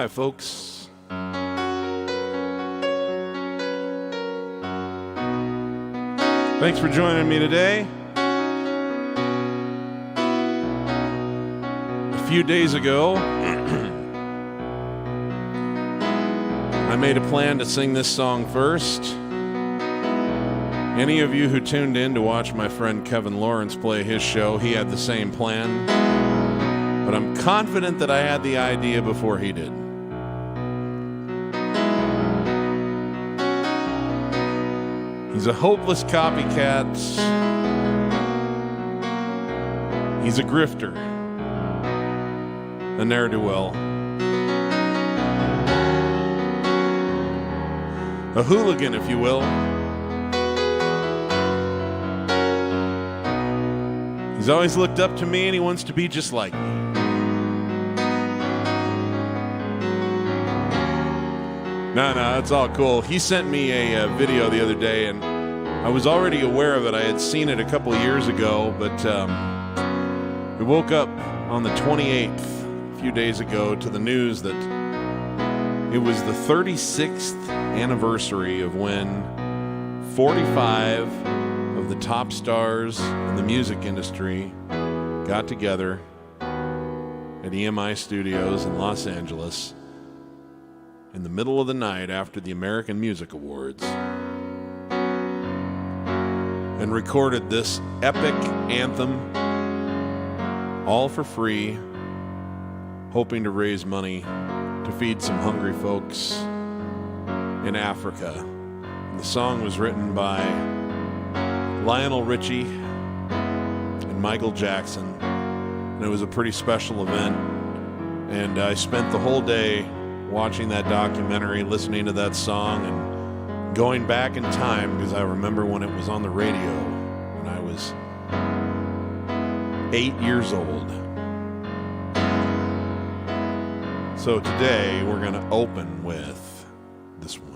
Hi, folks. Thanks for joining me today. A few days ago, I made a plan to sing this song first. Any of you who tuned in to watch my friend Kevin Lawrence play his show, he had the same plan. But I'm confident that I had the idea before he did. He's a hopeless copycat. He's a grifter. A ne'er-do-well. A hooligan, if you will. He's always looked up to me and he wants to be just like me. No, it's all cool. He sent me a video the other day, and I was already aware of it. I had seen it a couple of years ago, but we woke up on the 28th, a few days ago, to the news that it was the 36th anniversary of when 45 of the top stars in the music industry got together at EMI Studios in Los Angeles in the middle of the night after the American Music Awards and recorded this epic anthem, all for free, hoping to raise money to feed some hungry folks in Africa. And the song was written by Lionel Richie and Michael Jackson, and it was a pretty special event. And I spent the whole day watching that documentary, listening to that song, and going back in time because I remember when it was on the radio when I was 8 years old. So today we're going to open with this one.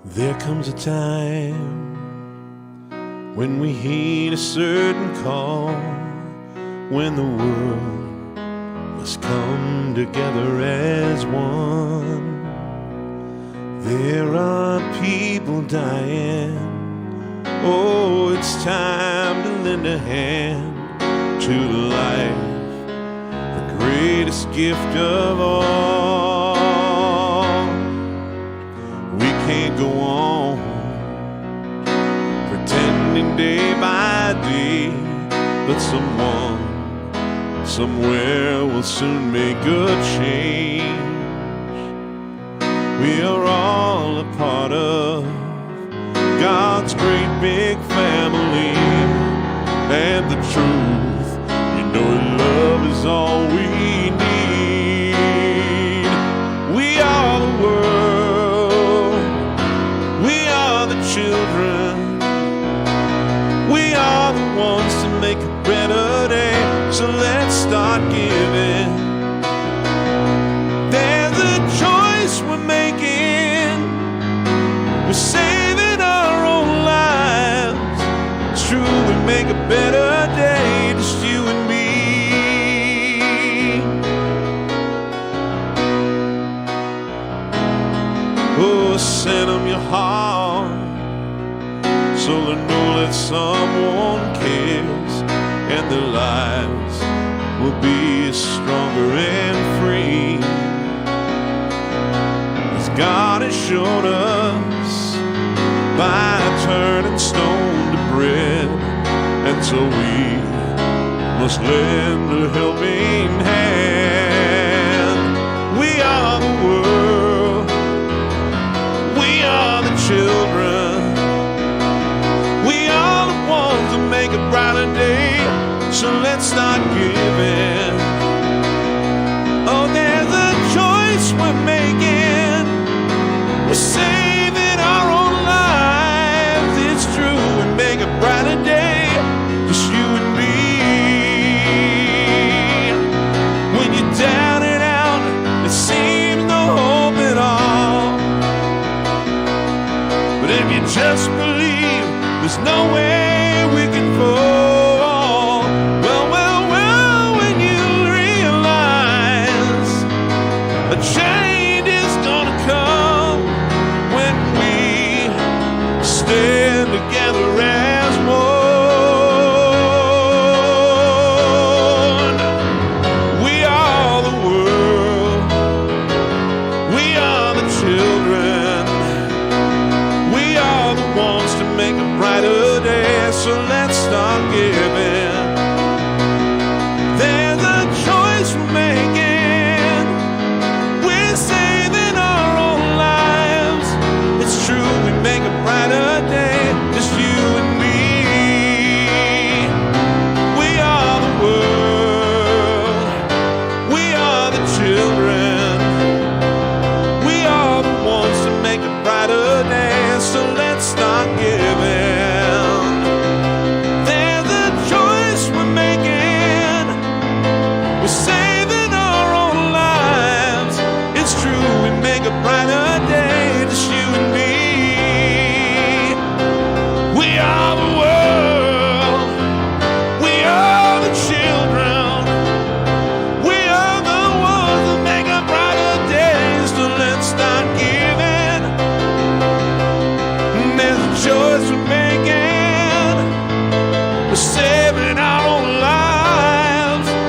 There comes a time when we heed a certain call, when the world must come together as one. There are people dying. Oh, it's time to lend a hand to life, the greatest gift of all. Can't go on pretending day by day, but someone somewhere will soon make a change. We are all a part of God's great big family, and the truth, you know, love is all we need. We are the world. Children, we are the ones to make a better day, so let's start giving. There's a choice we're making. We're saving our own lives. It's true, we make a better day, just you and me. Oh, send them your heart, so they know that someone cares, and their lives will be stronger and free. As God has shown us by turning stone to bread, and so we must lend a helping hand. We are the world. We are the children. Make a brighter day, so let's start giving. Oh, there's a choice we're making. We're saving our own lives. It's true, we make a brighter day, just you and me. you just believe, there's no way we can fall. Well, when you realize a change is gonna come when we stand together as one. We are the world, we are the children, we are the ones to make a brighter day, so let's start giving. There's a choice we're making, we're saving our own lives. It's true, we make a brighter day, just you and me. We are the world, we are the children, we are the ones to make a brighter day, so let's start giving. There's a choice we're making, we're saving our own lives. It's true, we make a brighter day, just you and me. We are the world, we are the children, we are the ones that make a brighter day, so let's start giving. There's a choice we're making, we're saving our own lives.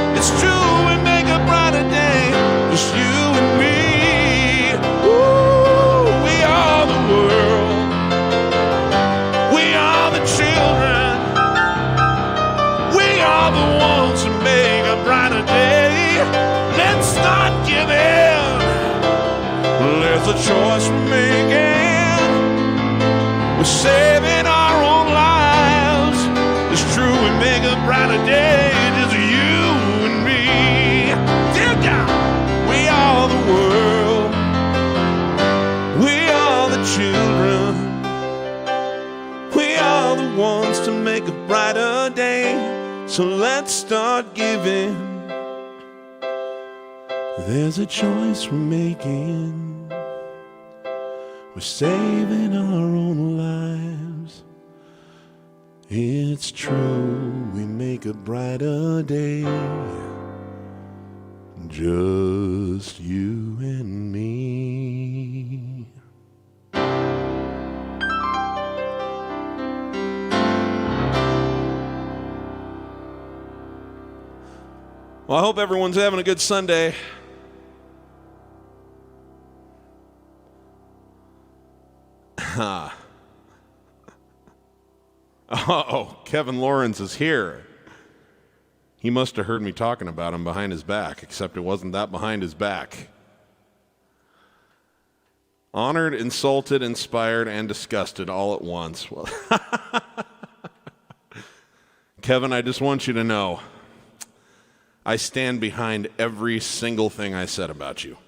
It's true, we make a brighter day, just you and me. Ooh, we are the world, we are the children, we are the ones who make a brighter day. Let's start giving. There's a choice we're making, we're saving our own lives. It's true, we make a brighter day, just you and me. Dear God, we are the world, we are the children, we are the ones to make a brighter day, so let's start giving. There's a choice we're making, we're saving our own lives. It's true, we make a brighter day, just you and me. Well, I hope everyone's having a good Sunday. Oh, Kevin Lawrence is here. He must have heard me talking about him behind his back, except it wasn't that behind his back. Honored, insulted, inspired, and disgusted all at once. Well, Kevin, I just want you to know, I stand behind every single thing I said about you.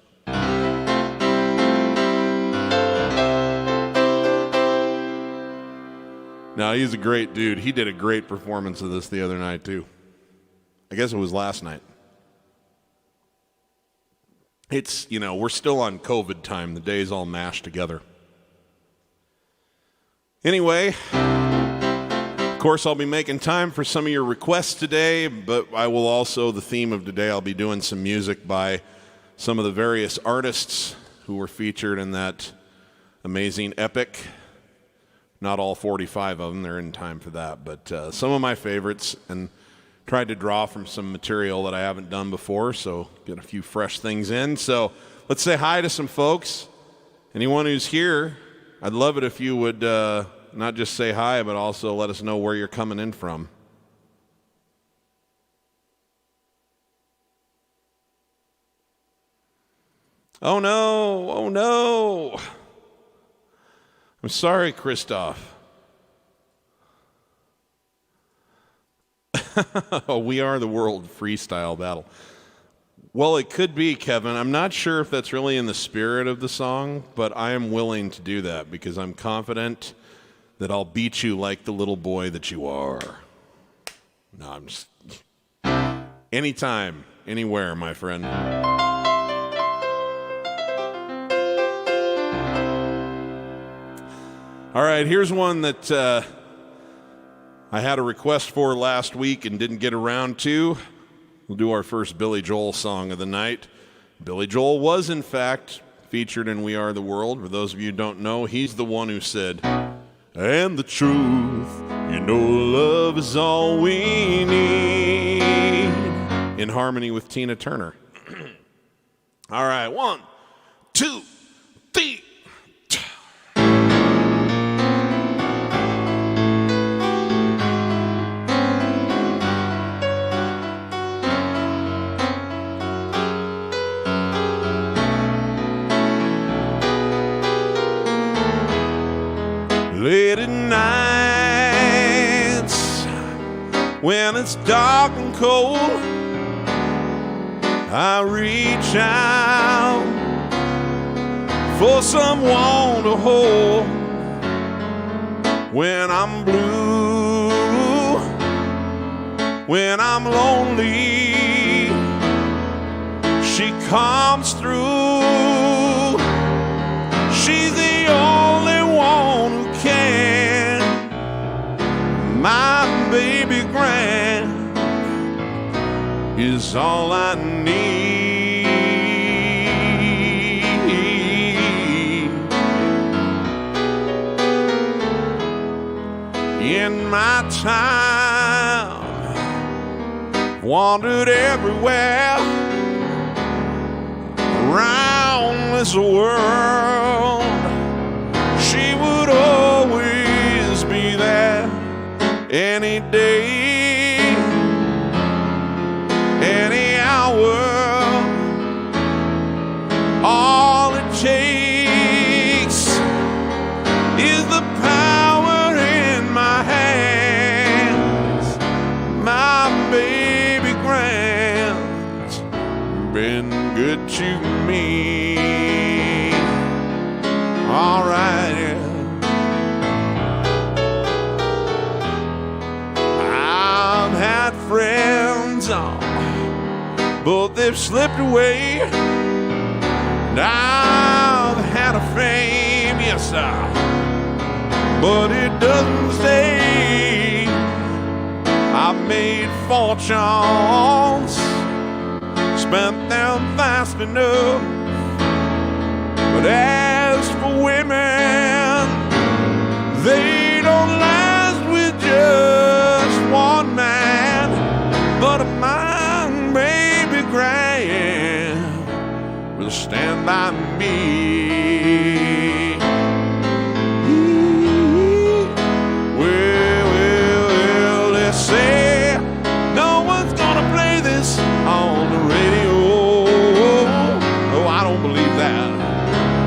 No, he's a great dude. He did a great performance of this the other night, too. I guess it was last night. It's, we're still on COVID time. The days all mashed together. Anyway, of course, I'll be making time for some of your requests today, but I will also, the theme of today, I'll be doing some music by some of the various artists who were featured in that amazing epic. Not all 45 of them, they're in time for that, but some of my favorites, and tried to draw from some material that I haven't done before, so get a few fresh things in. So let's say hi to some folks. Anyone who's here, I'd love it if you would not just say hi, but also let us know where you're coming in from. Oh no. I'm sorry, Christoph. We are the world freestyle battle. Well, it could be, Kevin. I'm not sure if that's really in the spirit of the song, but I am willing to do that because I'm confident that I'll beat you like the little boy that you are. No, I'm just... Anytime, anywhere, my friend. All right, here's one that I had a request for last week and didn't get around to. We'll do our first Billy Joel song of the night. Billy Joel was, in fact, featured in We Are the World. For those of you who don't know, he's the one who said, "And the truth, you know love is all we need," in harmony with Tina Turner. All right, 1, 2, 3. Late at nights, when it's dark and cold, I reach out for someone to hold. When I'm blue, when I'm lonely, she comes through. She's the only one who can. My baby grand is all I need. In my time, wandered everywhere around this world. She would always be there, any day, any hour. All it takes is the power in my hands. My baby grand's been good to me. All right, yeah. I've had friends, but they've slipped away. And I've had a fame, yes, but it doesn't stay. I've made fortunes, spent them fast enough. But as for women, they don't last with just one man. But my baby grand will stand by me. Well, they say no one's gonna play this on the radio. Oh, I don't believe that.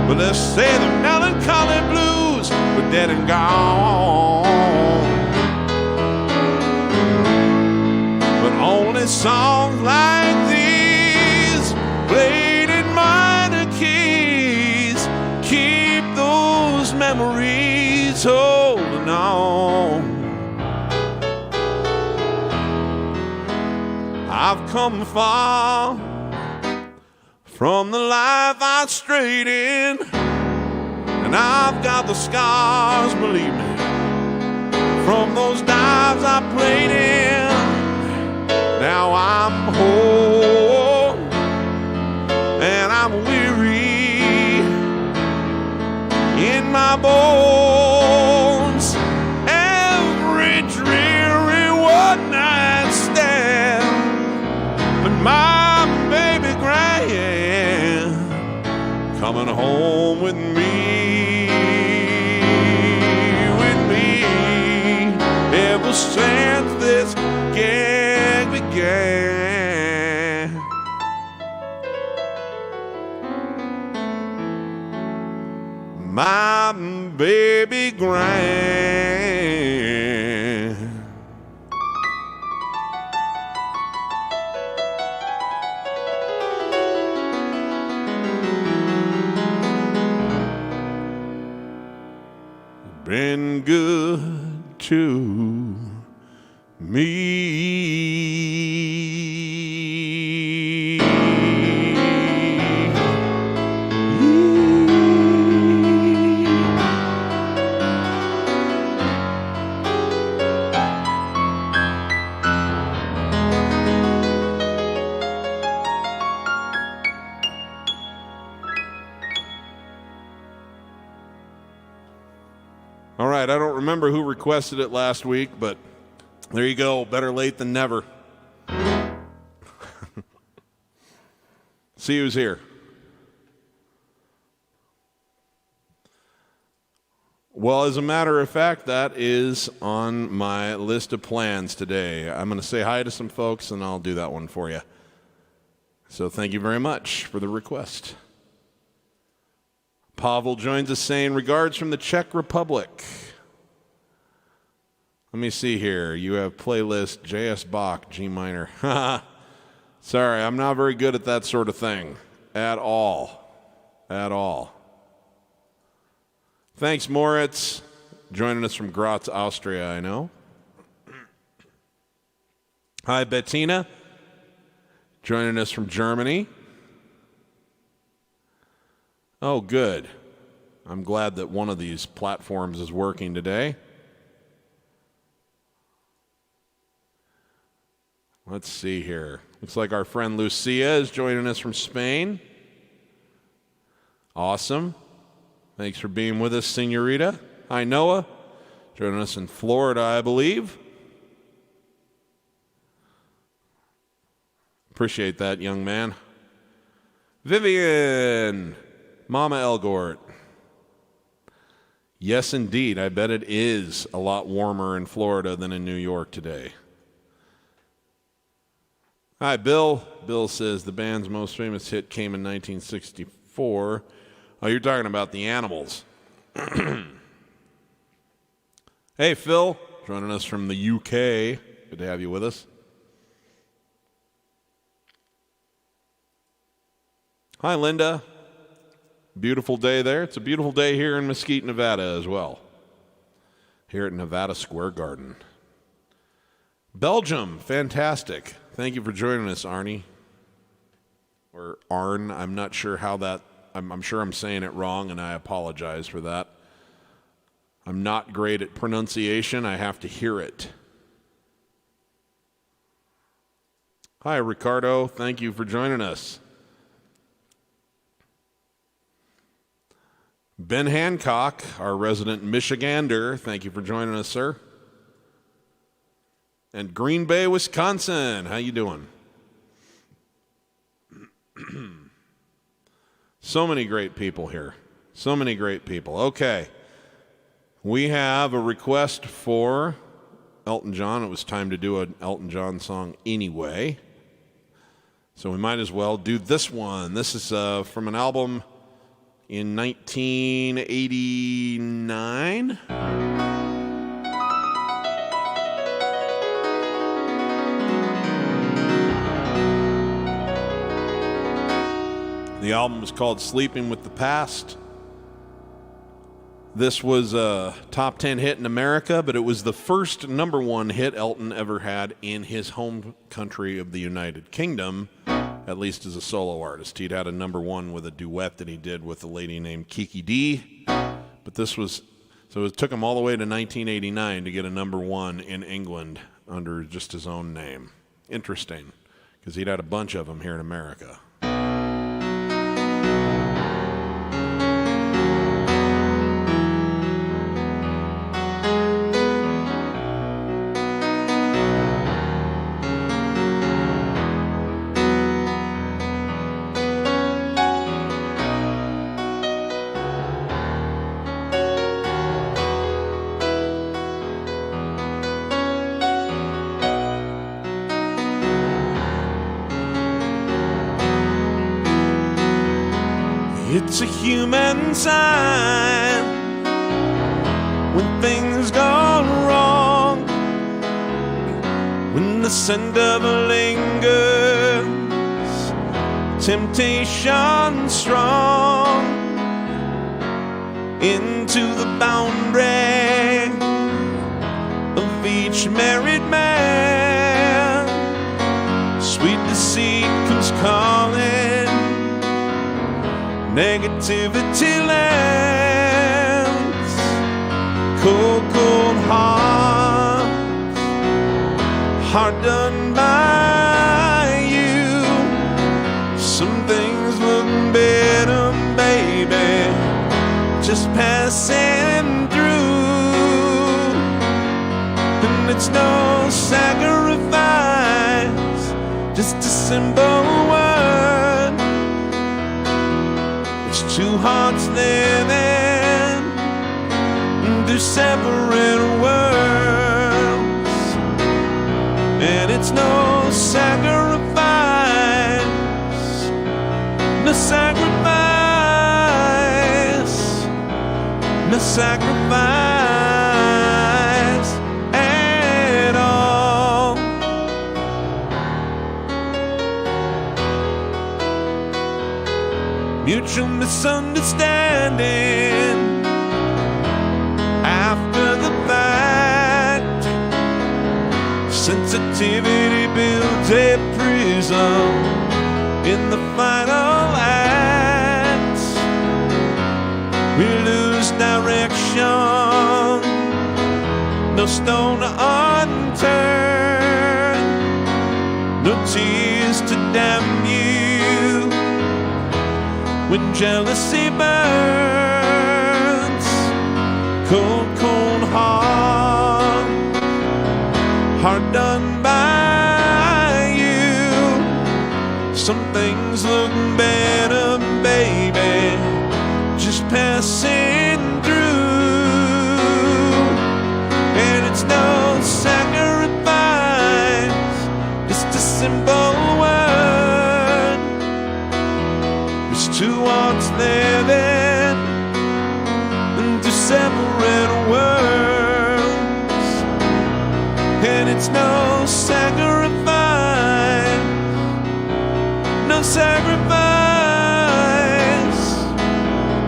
But let's say the melancholy blues were dead and gone. But only songs like these, played in minor keys, keep those memories holding on. I've come far from the life I strayed in, and I've got the scars, believe me, from those dives I played in. Now I'm whole, and I'm weary in my bones. Every dreary one-night stand, but my baby grand coming home with me, ever since this gig began. My baby grand. Been good to me. All right, I don't remember who requested it last week, but there you go. Better late than never. See who's here. Well, as a matter of fact, that is on my list of plans today. I'm going to say hi to some folks, and I'll do that one for you. So thank you very much for the request. Pavel joins us saying, regards from the Czech Republic. Let me see here. You have playlist J.S. Bach, G minor. Sorry, I'm not very good at that sort of thing. At all. At all. Thanks, Moritz. Joining us from Graz, Austria, I know. Hi, Bettina. Joining us from Germany. Oh, good. I'm glad that one of these platforms is working today. Let's see here. Looks like our friend Lucia is joining us from Spain. Awesome. Thanks for being with us, Senorita. Hi, Noah. Joining us in Florida, I believe. Appreciate that, young man. Vivian. Mama Elgort. Yes, indeed. I bet it is a lot warmer in Florida than in New York today. Hi, Bill. Bill says the band's most famous hit came in 1964. Oh, you're talking about the Animals. Hey, Phil. Joining us from the UK. Good to have you with us. Hi, Linda. Beautiful day there. It's a beautiful day here in Mesquite, Nevada as well. Here at Nevada Square Garden. Belgium, fantastic. Thank you for joining us, Arnie. Or Arn, I'm not sure how that, I'm sure I'm saying it wrong, and I apologize for that. I'm not great at pronunciation. I have to hear it. Hi, Ricardo. Thank you for joining us. Ben Hancock, our resident Michigander, thank you for joining us, sir. And Green Bay, Wisconsin, how you doing? So many great people here. So many great people. Okay. We have a request for Elton John. It was time to do an Elton John song anyway. So we might as well do this one. This is from an album in 1989. The album was called Sleeping with the Past. This was a top 10 hit in America, but it was the first number one hit Elton ever had in his home country of the United Kingdom, at least as a solo artist. He'd had a number one with a duet that he did with a lady named Kiki D. But this was, so it took him all the way to 1989 to get a number one in England under just his own name. Interesting, because he'd had a bunch of them here in America. It's a human sign when things go wrong, when the scent of lingers, temptation strong, into the boundary of each married man. Sweet deceit comes calling, negativity lands, cold, cold hearts, hard done by you. Some things look better, baby, just passing through. And it's no sacrifice, just a simple word. It's two hearts living through separate worlds. And it's no sacrifice, no sacrifice, no sacrifice at all. Mutual misunderstanding after the fact. Sensitivity builds a prism in the final act. We lose direction, no stone unturned, no tears to damn you when jealousy burns. Cold, cold heart, hard done by you. Some things look better, baby, just passing through. And it's no sacrifice, just a simple word. It's two hearts living into separate worlds. And it's no sacrifice, no sacrifice,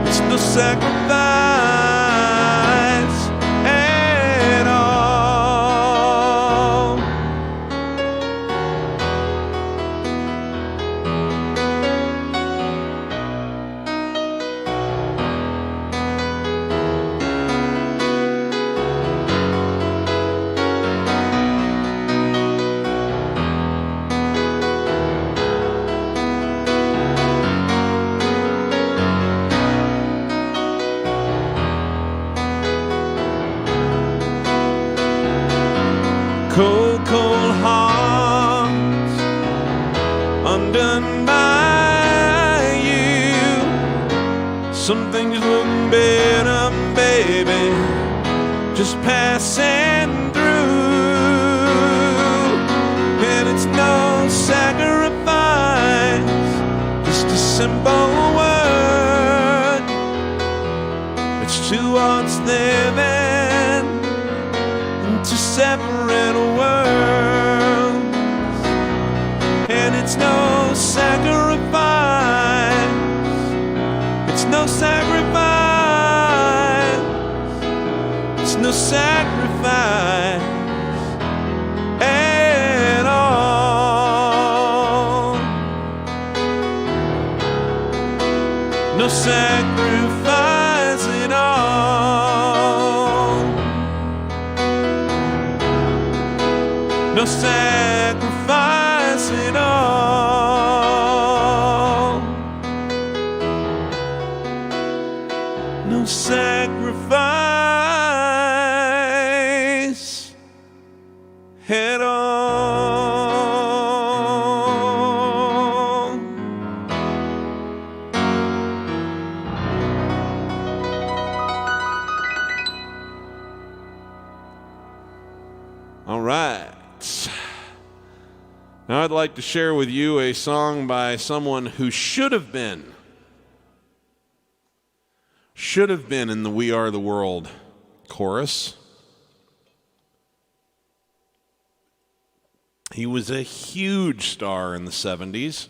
it's no sacrifice at all. Cold, cold hearts undone by you. Some things look better, baby, just passing through. And it's no sacrifice, just a simple word. It's two hearts living into separate worlds. And it's no sacrifice, it's no sacrifice, it's no sacrifice at all. No sacrifice at all. No sacrifice at all. No sacrifice at all. All right. Now I'd like to share with you a song by someone who should have been in the We Are the World chorus. He was a huge star in the 70s,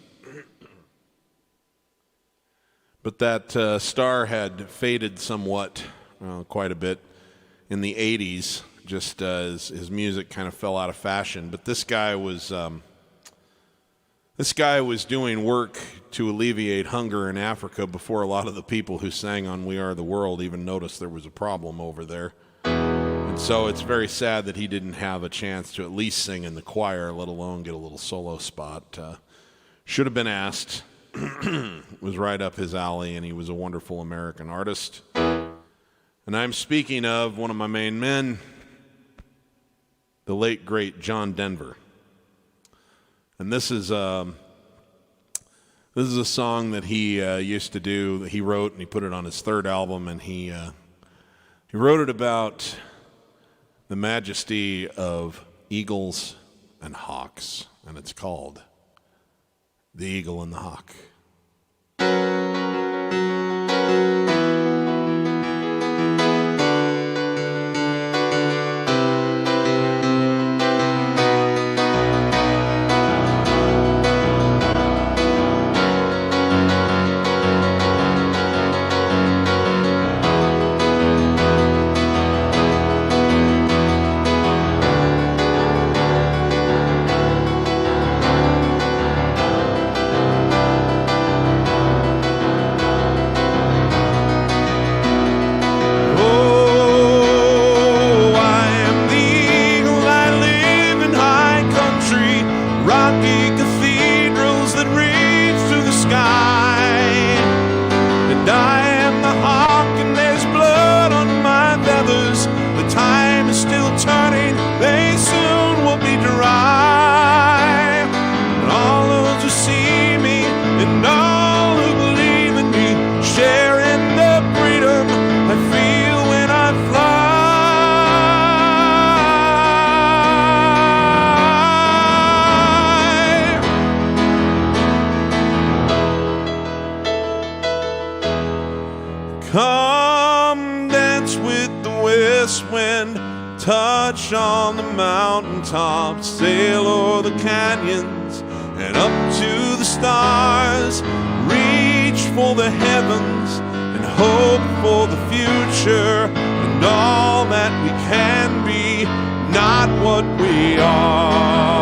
but that star had faded somewhat, quite a bit, in the 80s, just as his music kind of fell out of fashion. But this guy was doing work to alleviate hunger in Africa before a lot of the people who sang on We Are the World even noticed there was a problem over there. And so it's very sad that he didn't have a chance to at least sing in the choir, let alone get a little solo spot. Should have been asked. It was right up his alley, and he was a wonderful American artist. And I'm speaking of one of my main men, the late, great John Denver. And this is a song that he used to do, that he wrote, and he put it on his third album, and he wrote it about the majesty of eagles and hawks, and it's called The Eagle and the Hawk. Come dance with the west wind, touch on the mountaintops, sail o'er the canyons and up to the stars. Reach for the heavens and hope for the future, and all that we can be, not what we are.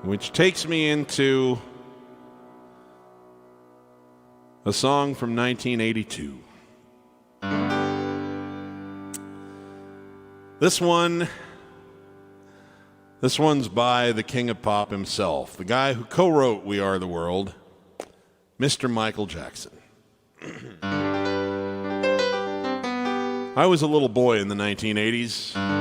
Which takes me into a song from 1982. This one's by the King of Pop himself, the guy who co-wrote We Are the World, Mr. Michael Jackson. I was a little boy in the 1980s.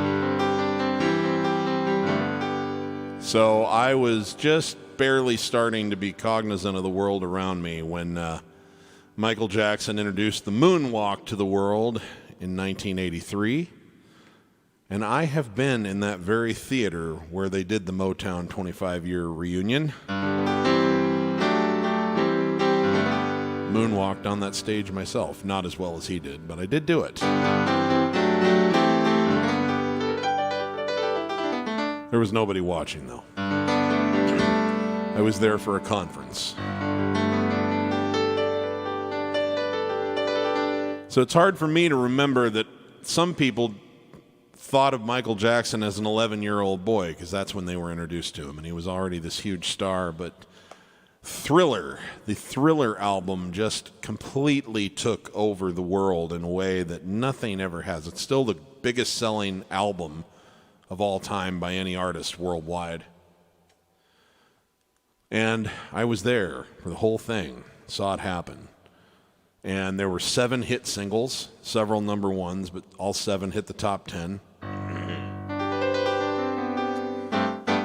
So I was just barely starting to be cognizant of the world around me when Michael Jackson introduced the moonwalk to the world in 1983. And I have been in that very theater where they did the Motown 25-year reunion. Moonwalked on that stage myself, not as well as he did, but I did do it. There was nobody watching, though. I was there for a conference. So it's hard for me to remember that some people thought of Michael Jackson as an 11-year-old boy, because that's when they were introduced to him, and he was already this huge star. But Thriller, the Thriller album, just completely took over the world in a way that nothing ever has. It's still the biggest selling album of all time by any artist worldwide. And I was there for the whole thing, saw it happen. And there were 7 hit singles, several number ones, but all 7 hit the top 10.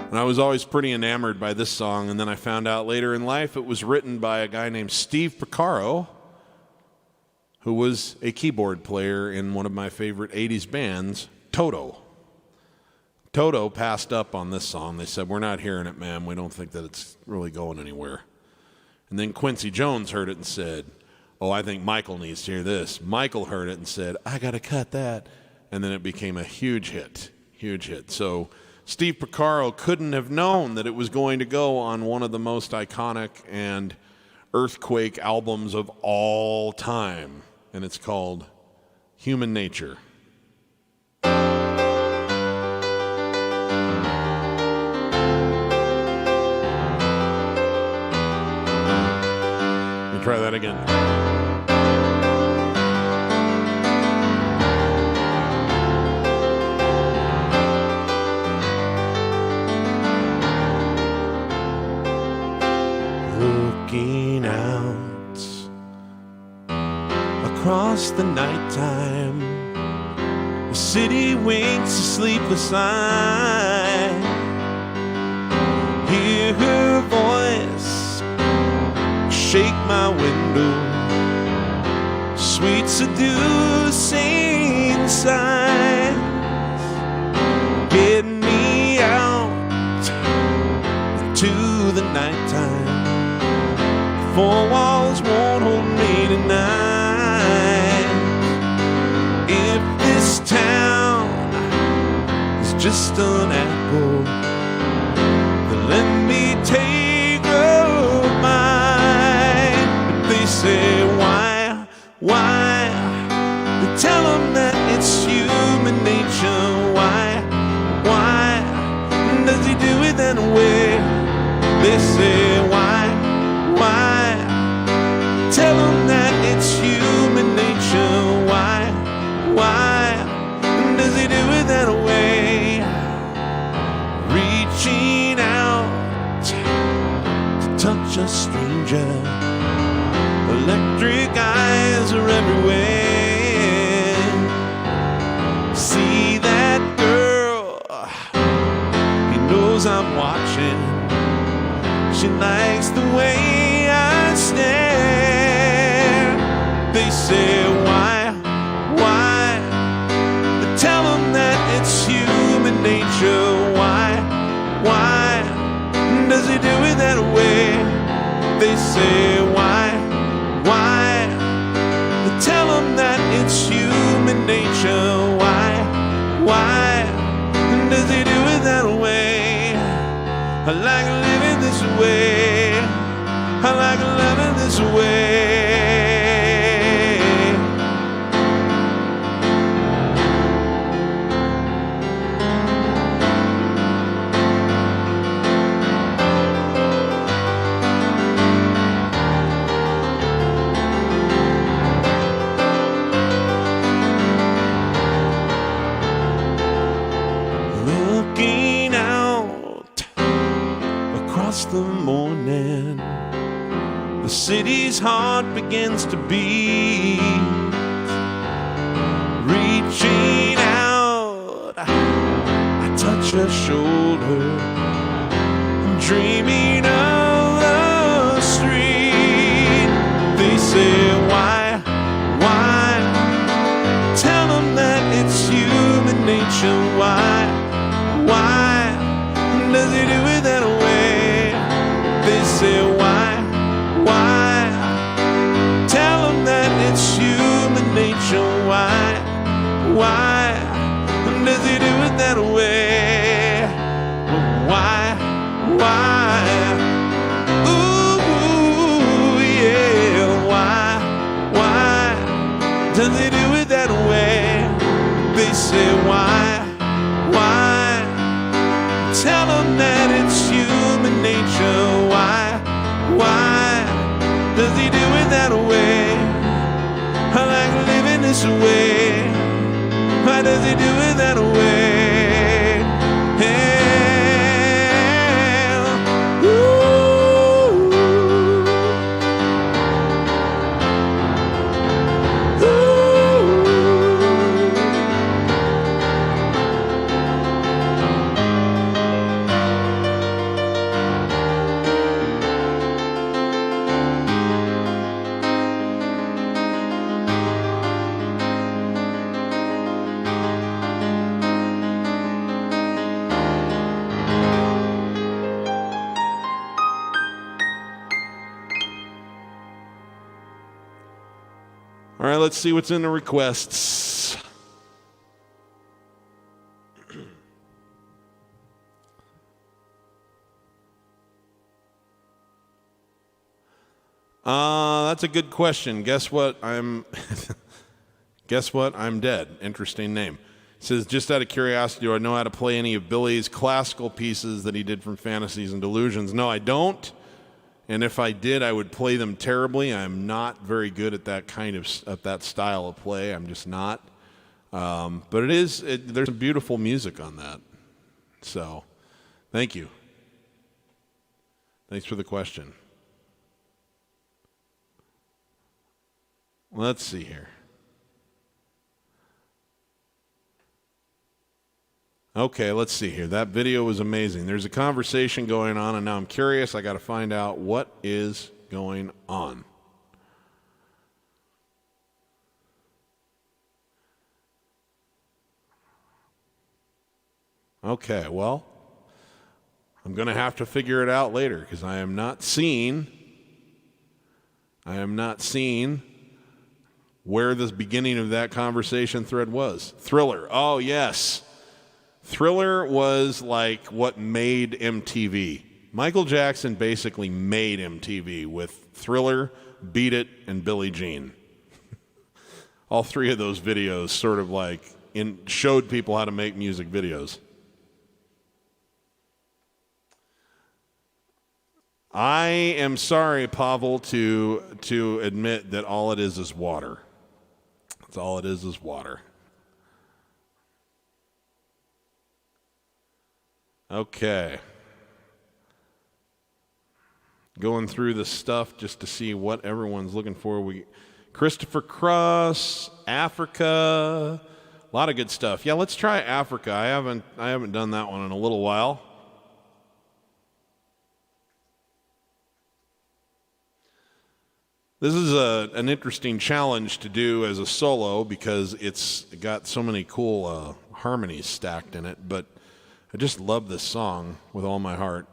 And I was always pretty enamored by this song, and then I found out later in life it was written by a guy named Steve Porcaro, who was a keyboard player in one of my favorite 80s bands, Toto. Toto passed up on this song. They said, "We're not hearing it, ma'am. We don't think that it's really going anywhere." And then Quincy Jones heard it and said, "Oh, I think Michael needs to hear this." Michael heard it and said, "I got to cut that." And then it became a huge hit, huge hit. So Steve Porcaro couldn't have known that it was going to go on one of the most iconic and earthquake albums of all time. And it's called Human Nature. Let me try that again. Looking out across the nighttime, the city winks a sleepless eye. Hear her voice shake my window, sweet seducing sighs, get me out into the nighttime. Four walls won't hold me tonight. If this town is just an apple, then let me take a bite. But they say, why? They tell them that it's human nature. Why does he do it that way? They say, why? Tell them that it's human nature. Why does he do it that way? Reaching out to touch a stranger, electric eyes are everywhere. See that girl, he knows I'm watching. She likes the way I stare. They say, why? They tell them that it's human nature. Why does he do it that way? They say, why? They tell them that it's human nature. Why does he do it that way? I like living this way. I like living this way. Looking out across the morning, the city's heart begins to beat. Reaching out, I touch her shoulder. I'm dreaming of the street. They say, why? Tell them that it's human nature. Why does he do it that way? They say, why? Tell them that it's human nature. Why does he do it that way? Why? Ooh, yeah. Why does he do it that way? They say, why? Tell them that it's human nature. Why does he do it that way? I like living this way. Why does he do it that way? Yeah. Ooh. All right, let's see what's in the requests. That's a good question. Guess what? Guess what? I'm dead. Interesting name. It says, just out of curiosity, do I know how to play any of Billy's classical pieces that he did from Fantasies and Delusions? No, I don't. And if I did, I would play them terribly. I'm not very good at that style of play. I'm just not. But there's some beautiful music on that. So, thank you. Thanks for the question. Let's see here. Okay, let's see here. That video was amazing. There's a conversation going on, and now I'm curious. I got to find out what is going on. Okay, well, I'm going to have to figure it out later because I am not seeing where the beginning of that conversation thread was. Thriller. Oh, yes. Thriller was like what made MTV. Michael Jackson basically made MTV with Thriller, Beat It, and Billie Jean. All three of those videos sort of like showed people how to make music videos. I am sorry, Pavel, to admit that all it is water. That's all it is water. Okay. Going through the stuff just to see what everyone's looking for. Christopher Cross, Africa, a lot of good stuff. Yeah, let's try Africa. I haven't done that one in a little while. This is an interesting challenge to do as a solo because it's got so many cool harmonies stacked in it, but I just love this song with all my heart.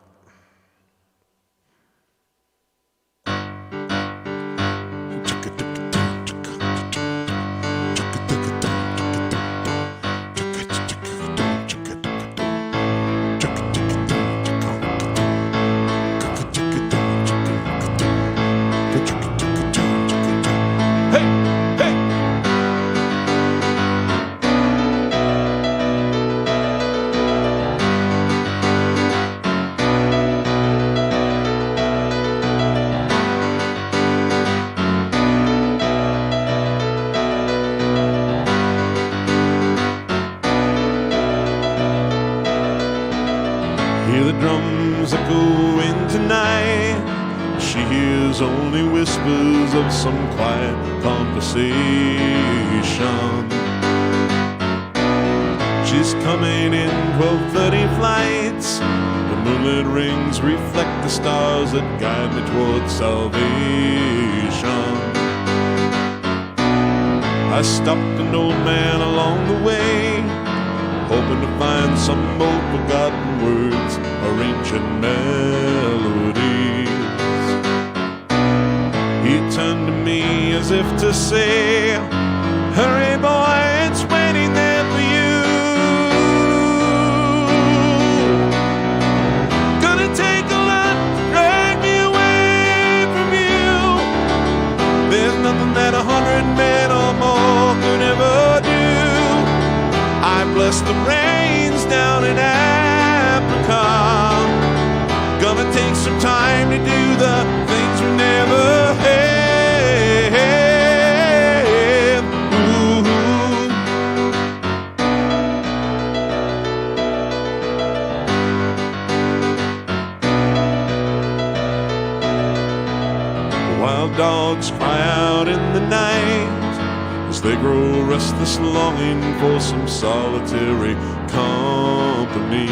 Hear the drums echoing tonight. She hears only whispers of some quiet conversation. She's coming in 12:30 flights. The moonlit rings reflect the stars that guide me towards salvation. I stopped an old man along the way, hoping to find some old forgotten words or ancient melodies. He turned to me as if to say, hurry boy, it's waiting there for you. Gonna take a lot to drag me away from you. There's nothing that 100 men or more could ever do. I bless the rains down in Africa. Gonna take some time to do the things we never had. Ooh. Wild dogs cry out in the night as they grow restless, longing for some solitary company.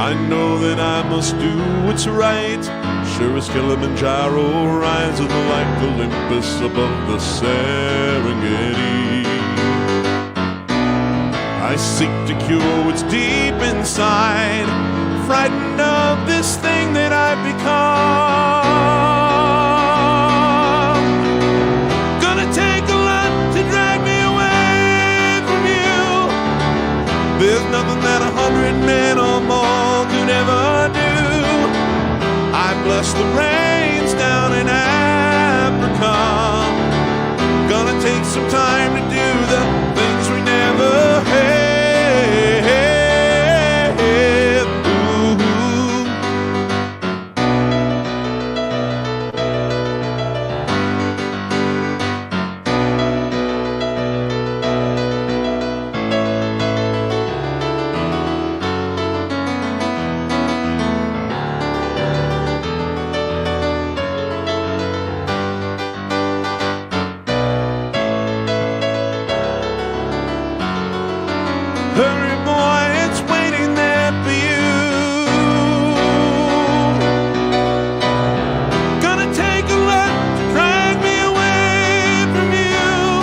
I know that I must do what's right, sure as Kilimanjaro rises like Olympus above the Serengeti. I seek to cure what's deep inside, frightened of this thing that I've become. Gonna take a lot to drag me away from you. There's nothing that 100 men or more could ever do. I bless the rains down in Africa. some time to do the things we never had. Hurry, boy, it's waiting there for you. Gonna take a lot to drag me away from you.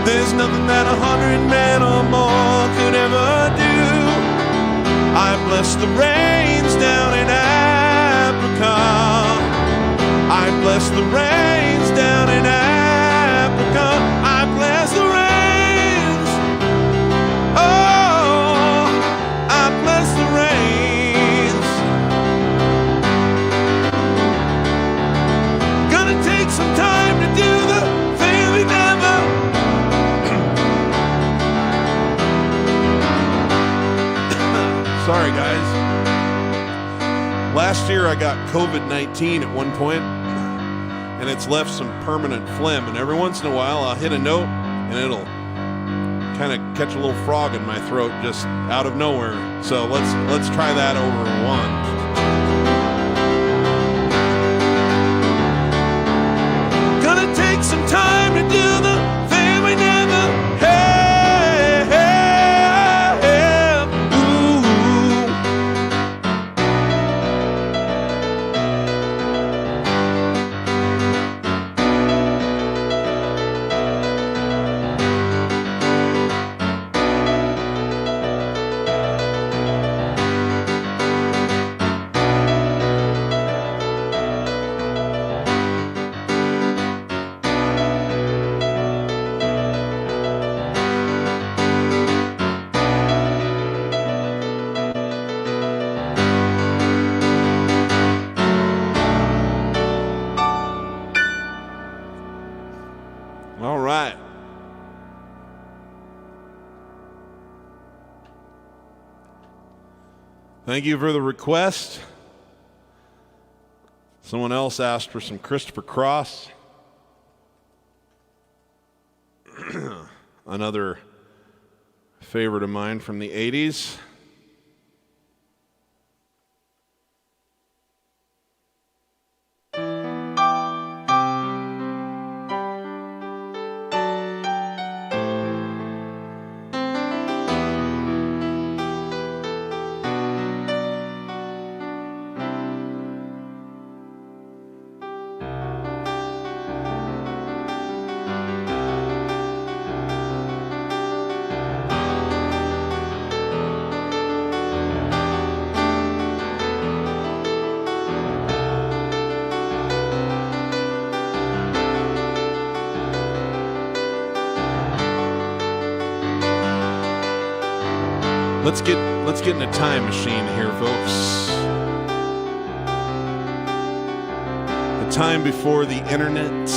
There's nothing that 100 men or more could ever do. I bless the rains down in Africa. I bless the rains down in Africa. I bless the rains. Some time to do the thing we never. Sorry, guys. Last year I got COVID-19 at one point, and it's left some permanent phlegm. And every once in a while I'll hit a note, and it'll kind of catch a little frog in my throat just out of nowhere. So let's try that over one. Some time to do the thing we never had. Ooh. All right. Thank you for the request. Someone else asked for some Christopher Cross. Another favorite of mine from the 80s. Let's get in a time machine here, folks. The time before the internet.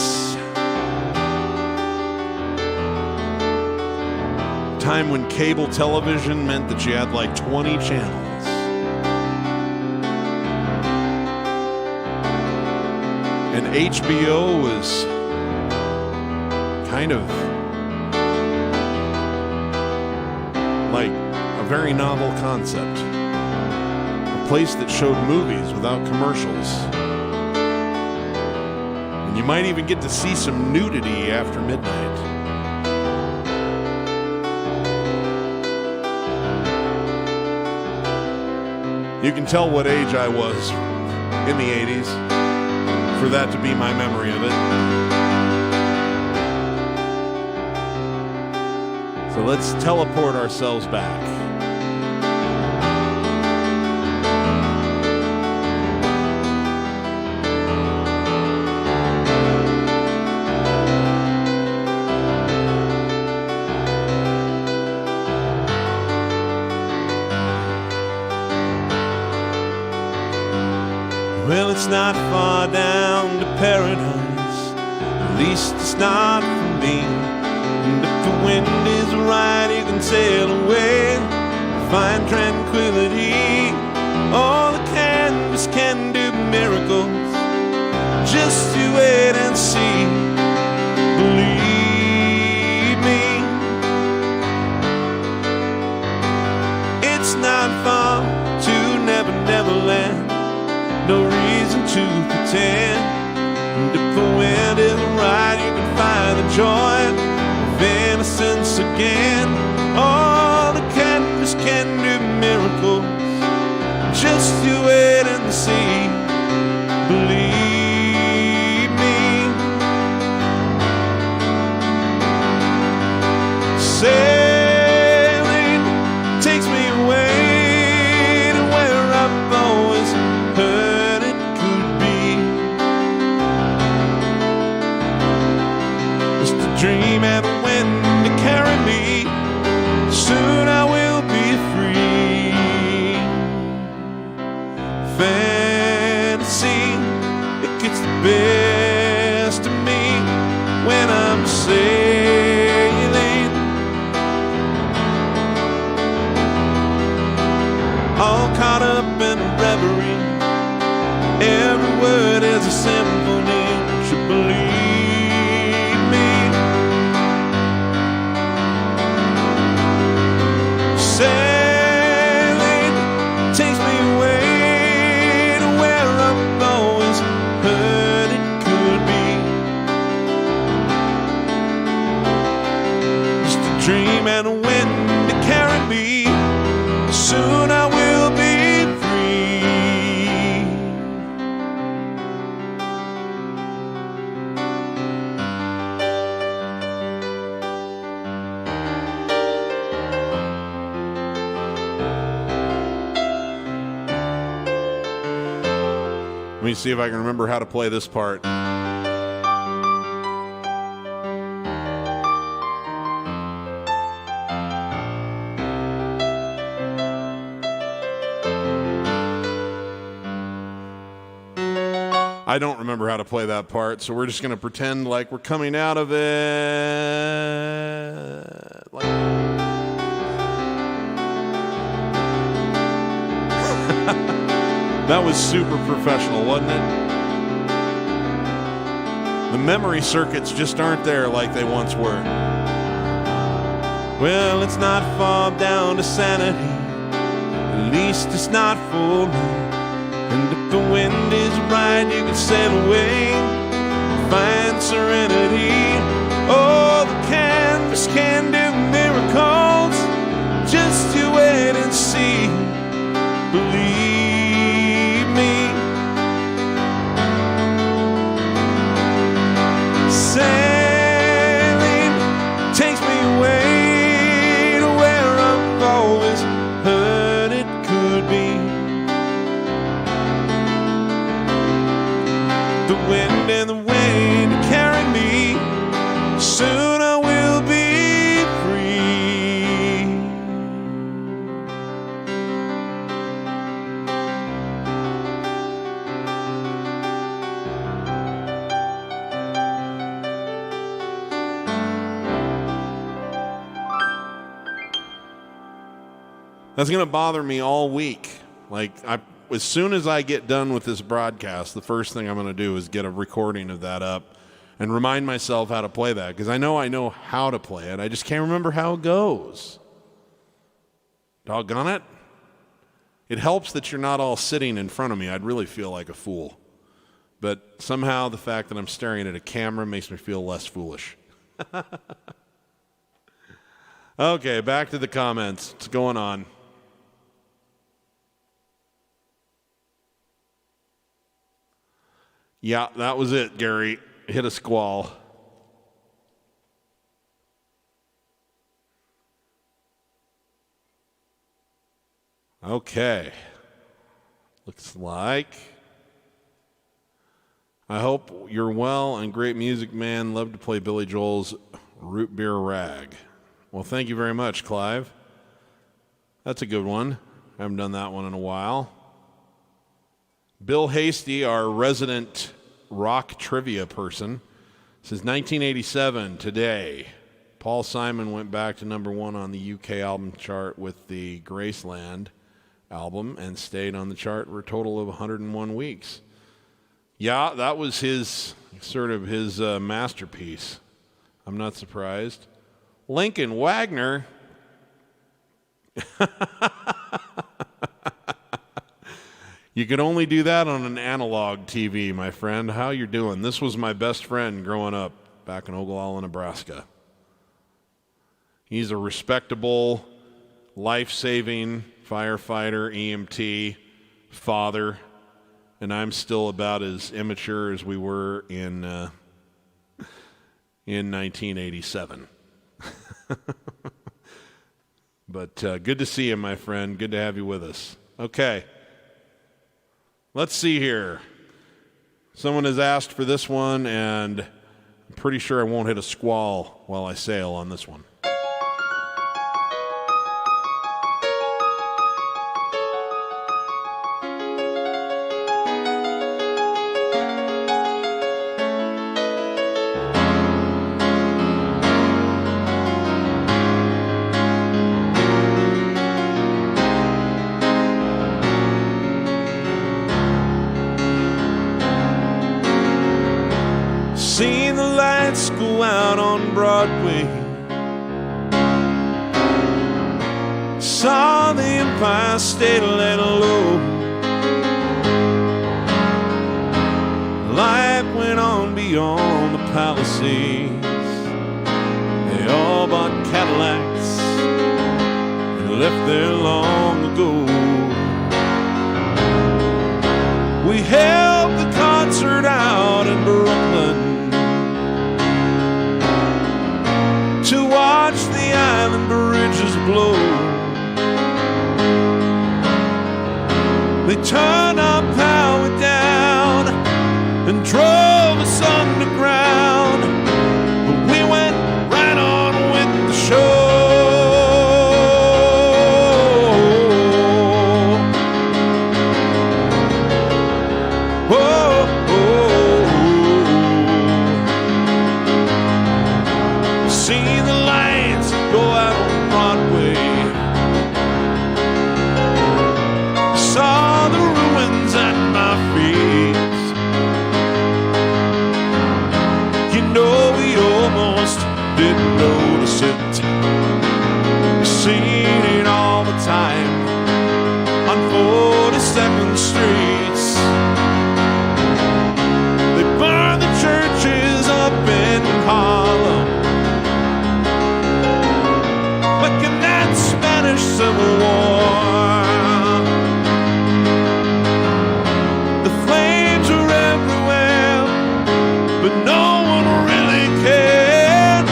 Time when cable television meant that you had like 20 channels. And HBO was kind of like a very novel concept. A place that showed movies without commercials. And you might even get to see some nudity after midnight. You can tell what age I was in the 80s for that to be my memory of it. So let's teleport ourselves back. Well, it's not far down to paradise, at least it's not from be. And if the wind is right, you can sail away, find tranquility. All the canvas can do miracles. Just you wait and see. Believe me, it's not far to Never Never Land. No reason to pretend. And if the wind is right, you can find the joy of innocence again. All the canvas can do miracles. Just you wait and see. Believe me. Sailing takes me away to where I've always heard it could be. Just a dream and the wind to carry me. Soon I will be free. Fantasy, it gets the best of me when I'm sailing. All caught up in a reverie. Every word is a symphony. Don't you believe me? Sailing takes me away to where I've always heard it could be. Just a dream and a wind to carry me. Soon I will be free. Let me see if I can remember how to play this part. I don't remember how to play that part, so we're just going to pretend like we're coming out of it. That was super professional, wasn't it? The memory circuits just aren't there like they once were. Well, it's not far down to sanity. At least it's not for me. And if the wind is right, you can sail away, find serenity. Oh, the canvas can do miracles. Just you wait and see. Believe me. Sailing takes me away to where I've always heard it could be. The wind and the wind to carry me. Soon I will be free. That's going to bother me all week. As soon as I get done with this broadcast, the first thing I'm going to do is get a recording of that up and remind myself how to play that, because I know how to play it. I just can't remember how it goes. Doggone it. It helps that you're not all sitting in front of me. I'd really feel like a fool. But somehow the fact that I'm staring at a camera makes me feel less foolish. Okay, back to the comments. What's going on? Yeah, that was it, Gary. Hit a squall. Okay. Looks like. I hope you're well and great music, man. Love to play Billy Joel's Root Beer Rag. Well, thank you very much, Clive. That's a good one. I haven't done that one in a while. Bill Hasty, our resident rock trivia person, Since 1987, today, Paul Simon went back to number 1 on the UK album chart with the Graceland album and stayed on the chart for a total of 101 weeks. Yeah, that was his masterpiece. I'm not surprised. Lincoln Wagner. You could only do that on an analog TV, my friend. How you doing? This was my best friend growing up back in Ogallala, Nebraska. He's a respectable, life-saving firefighter, EMT, father, and I'm still about as immature as we were in 1987. But good to see you, my friend. Good to have you with us. Okay. Let's see here. Someone has asked for this one, and I'm pretty sure I won't hit a squall while I sail on this one. Seen the lights go out on Broadway, saw the Empire State laid low. Life went on beyond the Palisades. They all bought Cadillacs and left there long ago. We held the concert out in Brooklyn to watch the island bridges blow. They turned our power down and drove us underground, but we went right on with the show. Seen the lights go out on Broadway, saw the ruins at my feet. You know we almost didn't notice it. We seen it all the time on 42nd Streets. They burned the churches up in Harlem, like in that Spanish Civil War. The flames were everywhere, but no one really cared.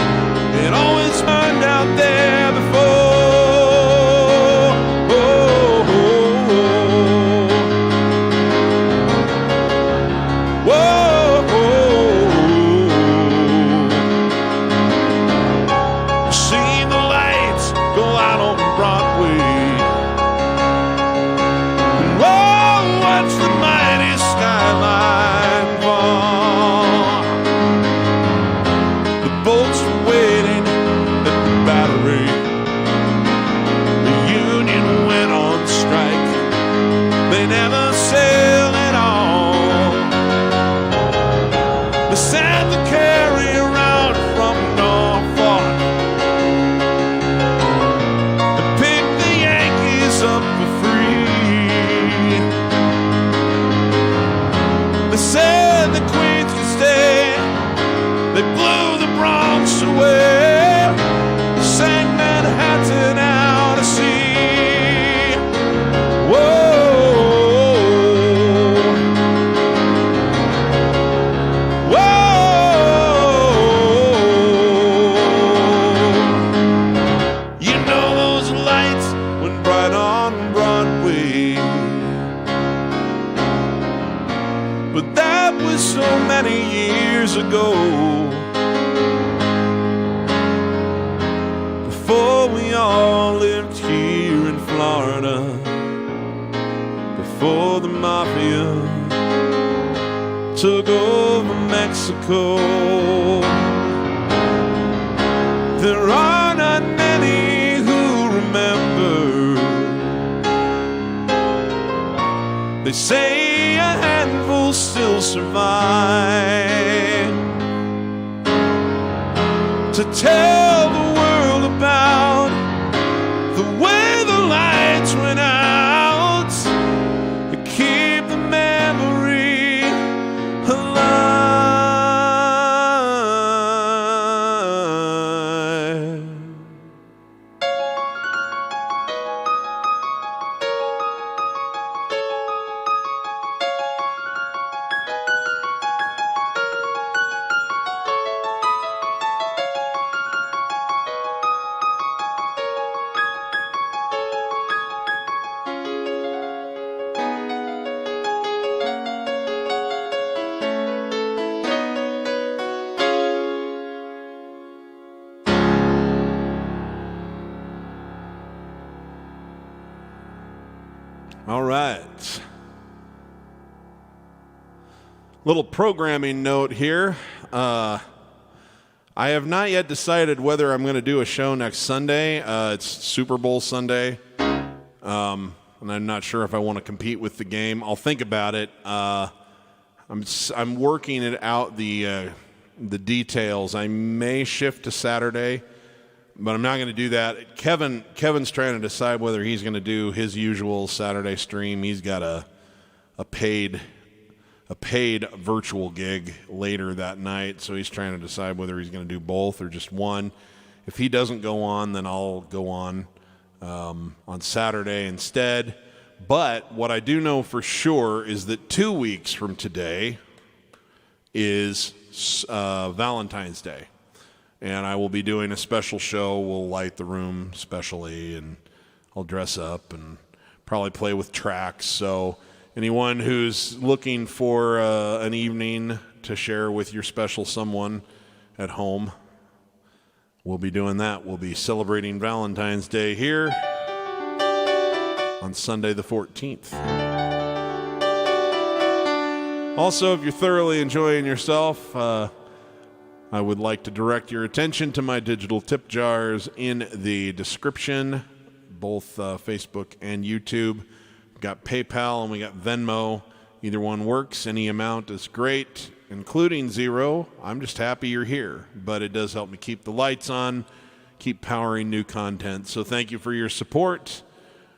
It always burned out there before. Seen the lights go out on Broadway, and watch the mighty skyline fall. The boats were waiting at the Battery. The Union went on strike. They never sailed at all. They sent the carrier out from Norfolk and picked the Yankees up for free. They said the Queens could stay. They blew the Bronx away. They sang Manhattan out to sea. Whoa, whoa. You know those lights went bright on Broadway, but that was so many years ago. Before we all lived here in Florida, before the mafia took over Mexico. There are not many who remember. They say a handful still survive to tell the world about the way the lights went out, to keep the memory alive. All right. Little programming note here. I have not yet decided whether I'm going to do a show next Sunday. It's Super Bowl Sunday, and I'm not sure if I want to compete with the game. I'll think about it. I'm working it out, the details. I may shift to Saturday, but I'm not going to do that. Kevin's trying to decide whether he's going to do his usual Saturday stream. He's got a paid virtual gig later that night, so he's trying to decide whether he's going to do both or just one. If he doesn't go on, then I'll go on Saturday instead. But what I do know for sure is that 2 weeks from today is Valentine's Day. And I will be doing a special show. We'll light the room specially, and I'll dress up and probably play with tracks. So anyone who's looking for an evening to share with your special someone at home, we'll be doing that. We'll be celebrating Valentine's Day here on Sunday the 14th. Also, if you're thoroughly enjoying yourself, I would like to direct your attention to my digital tip jars in the description, both Facebook and YouTube. We've got PayPal and we got Venmo. Either one works. Any amount is great, including $0. I'm just happy you're here, but it does help me keep the lights on, keep powering new content. So thank you for your support.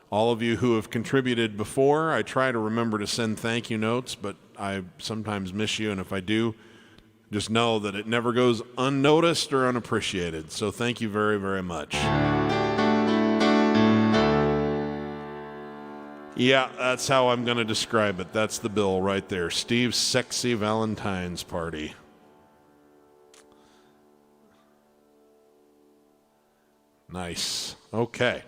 All of you who have contributed before, I try to remember to send thank you notes, but I sometimes miss you, and if I do, just know that it never goes unnoticed or unappreciated. So thank you very, very much. Yeah, that's how I'm going to describe it. That's the bill right there. Steve's Sexy Valentine's Party. Nice. Okay.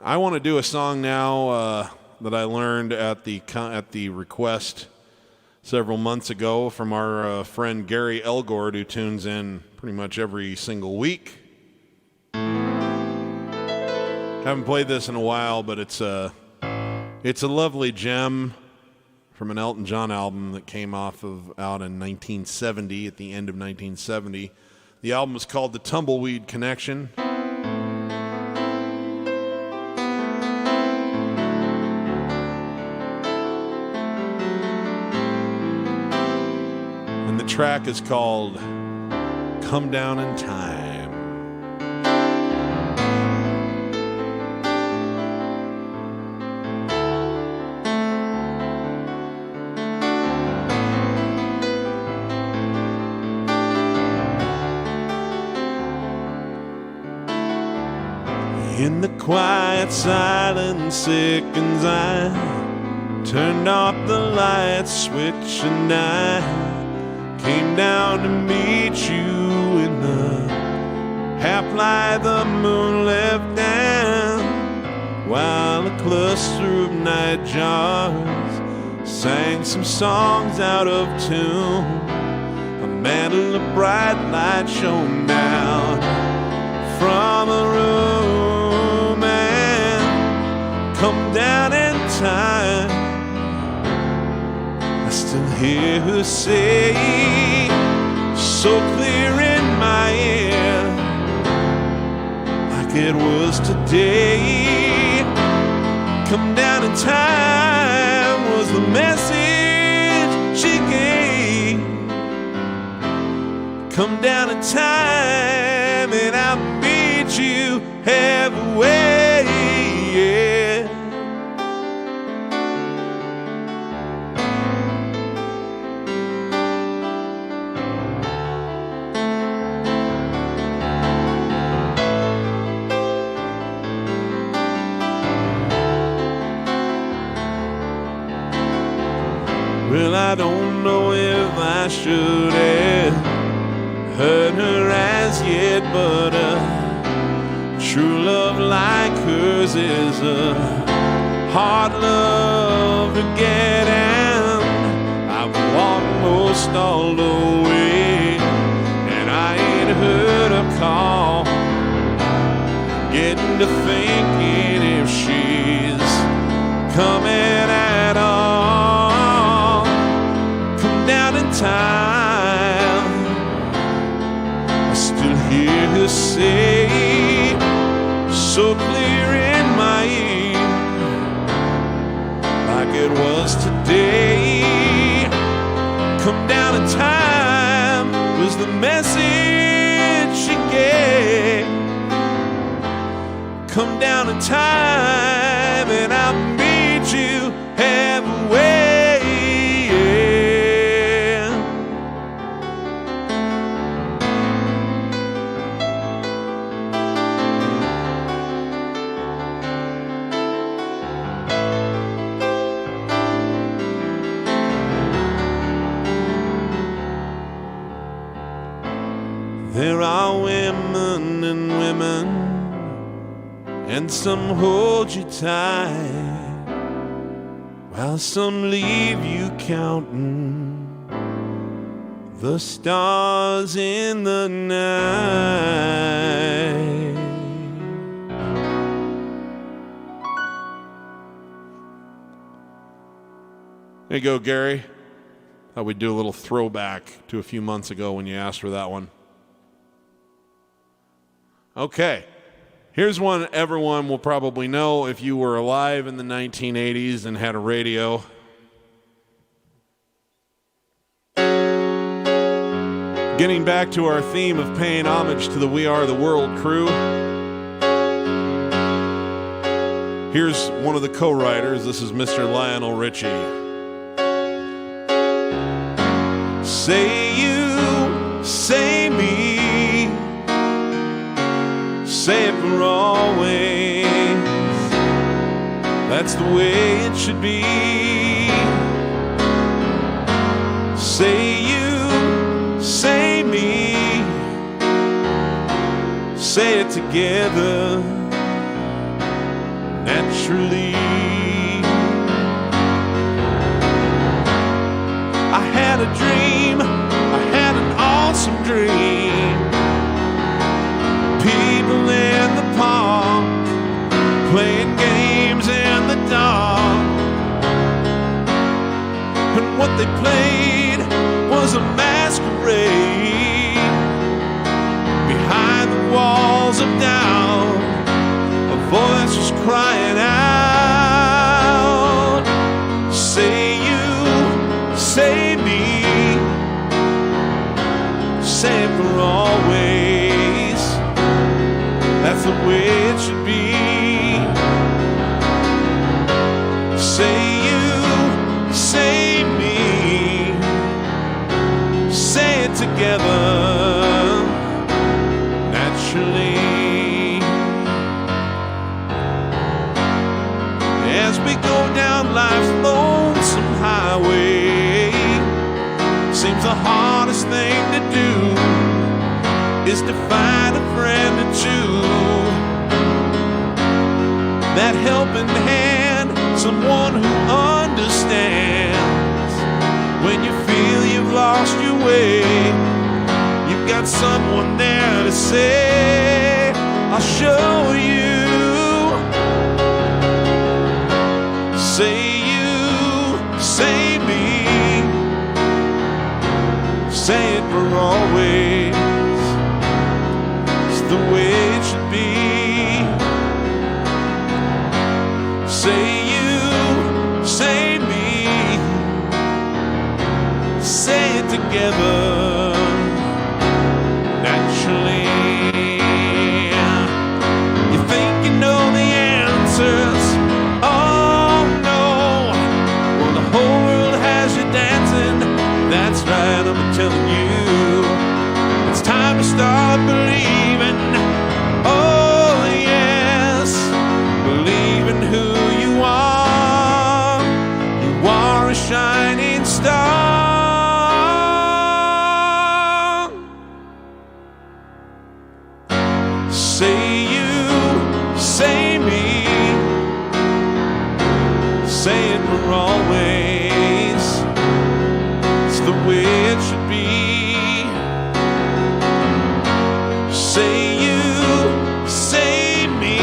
I want to do a song now that I learned at the request several months ago from our friend Gary Elgord, who tunes in pretty much every single week. Haven't played this in a while, but it's a lovely gem from an Elton John album that came out in 1970, at the end of 1970. The album was called The Tumbleweed Connection. The track is called Come Down in Time. In the quiet silence sickens, I turned off the light switch and I came down to meet you in the half-light the moon left down, while a cluster of night jars sang some songs out of tune. A mantle of bright light shone down from a room and come down in time, I still hear her say, so clear in my ear, like it was today. Come down in time was the message she gave. Come down in time and I'll meet you halfway, yeah. Well, I don't know if I should have hurt her as yet, but true love like hers is a hard love to get, and I've walked most all the way, and I ain't heard a call. Getting to thinking if she's coming at all. Come down in time, I still hear her say, so clear in my ear, like it was today. Come down in time was the message she gave. Come down in time and I'll meet you halfway, yeah. There are women and women, and some hold you tight, while some leave you counting the stars in the night. There you go, Gary. Thought we'd do a little throwback to a few months ago when you asked for that one. Okay. Here's one everyone will probably know if you were alive in the 1980s and had a radio. Getting back to our theme of paying homage to the We Are the World crew, here's one of the co-writers. This is Mr. Lionel Richie. Say you, say me, say it for always. That's the way it should be. Say you, say me, say it together naturally. I had a dream, I had an awesome dream. People in the park playing games in the dark, and what they played was a masquerade. Behind the walls of doubt, a voice was crying out, say you, say me, say it for always. That's the way it should be. Say you, say me, say it together naturally. As we go down life's lonesome highway, seems the hardest thing to do is to find a friend or two. That helping hand, someone who understands. When you feel you've lost your way, you've got someone there to say, I'll show you. Say say me, say it for always. It's the way it should be. Say you, say me, say it together naturally. You think you know the answers? Oh no, well the whole world has you dancing. That's right, I'm telling you, it's time to start believing. Oh yes, believing who you are. You are a shining star. Say you, say me, say it for always. It's the way it should be. Say you, say me,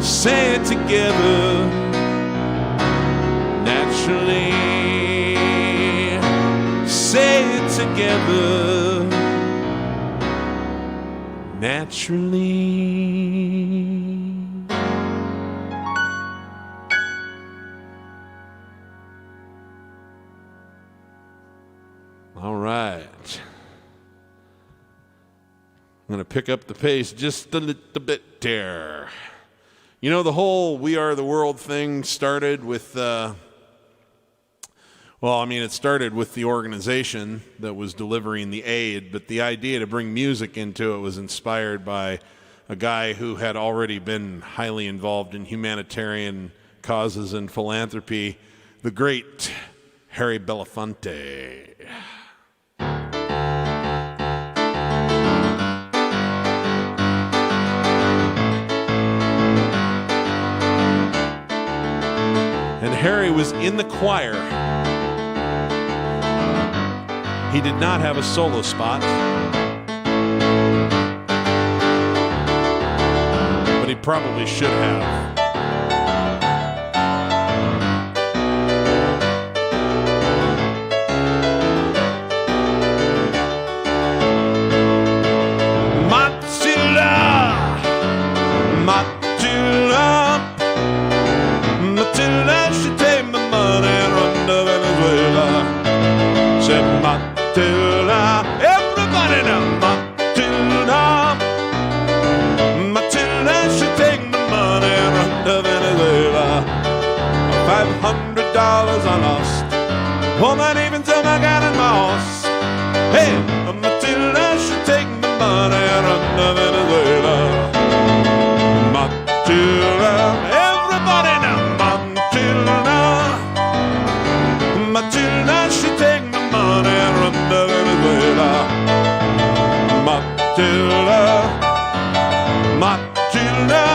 say it together naturally. Say it together naturally. All right. I'm going to pick up the pace just a little bit there. You know, the whole We Are the World thing started with, it started with the organization that was delivering the aid, but the idea to bring music into it was inspired by a guy who had already been highly involved in humanitarian causes and philanthropy, the great Harry Belafonte. And Harry was in the choir. He did not have a solo spot, but he probably should have. Matilda, she take my money and run to Venezuela. Say Matilda, everybody now, Matilda. Matilda, she take my money and run to Venezuela. $500 I lost, woman even till I got in my horse. Hey, Matilda, she take my money and run to Venezuela. Matilda, everybody now. Matilda, she take my money and run to Venezuela. Matilda, Matilda,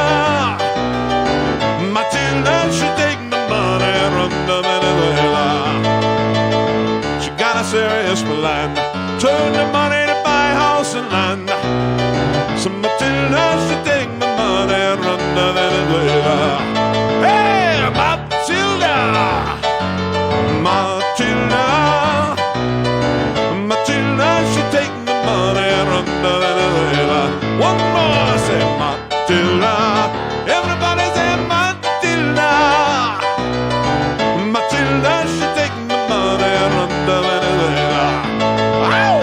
Matilda, she take my money and run to Venezuela. She got a serious plan, turn the money to buy house and land. So Matilda, she take my money and run to Venezuela. Hey, Matilda! Matilda, Matilda, she take the money and run to Venezuela. One more, say Matilda. Everybody say Matilda. Matilda, she take the money and run to Venezuela. Ow!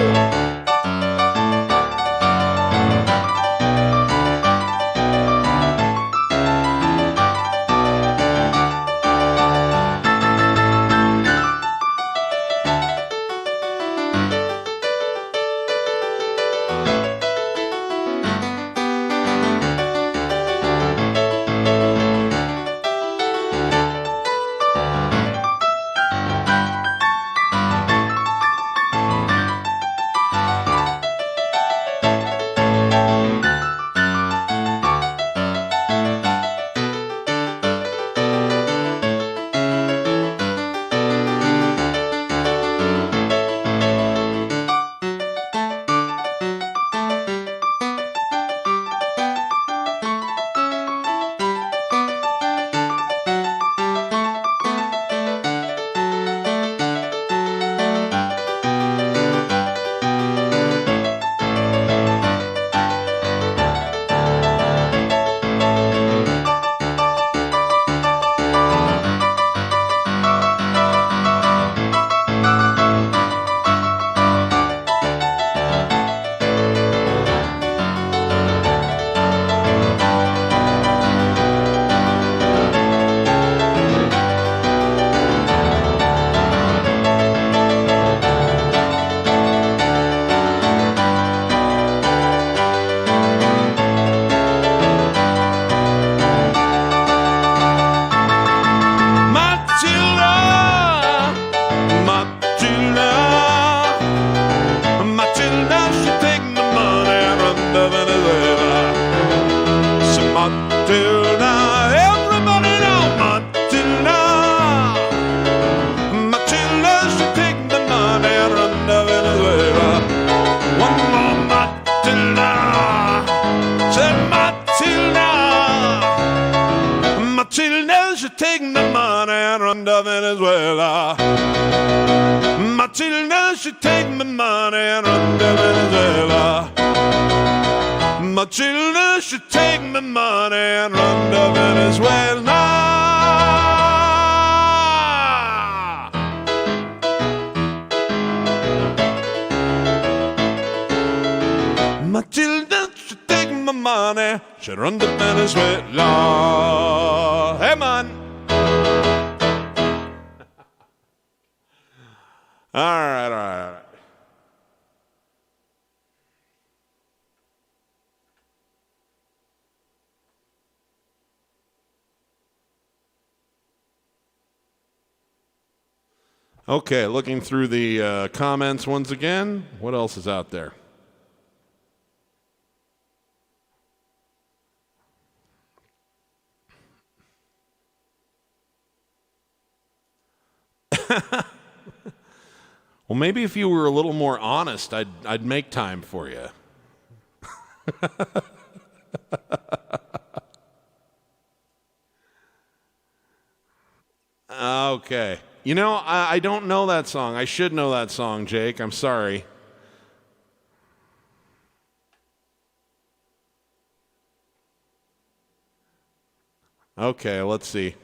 she take my money and run to Venezuela. Matilda, she take my money and run to Venezuela. Matilda, she take my money and run to Venezuela. Matilda, she take my money, she run to Venezuela. Hey, man. All right. Okay, looking through the comments once again. What else is out there? Well, maybe if you were a little more honest, I'd make time for you. Okay. You know, I don't know that song. I should know that song, Jake. I'm sorry. Okay, let's see.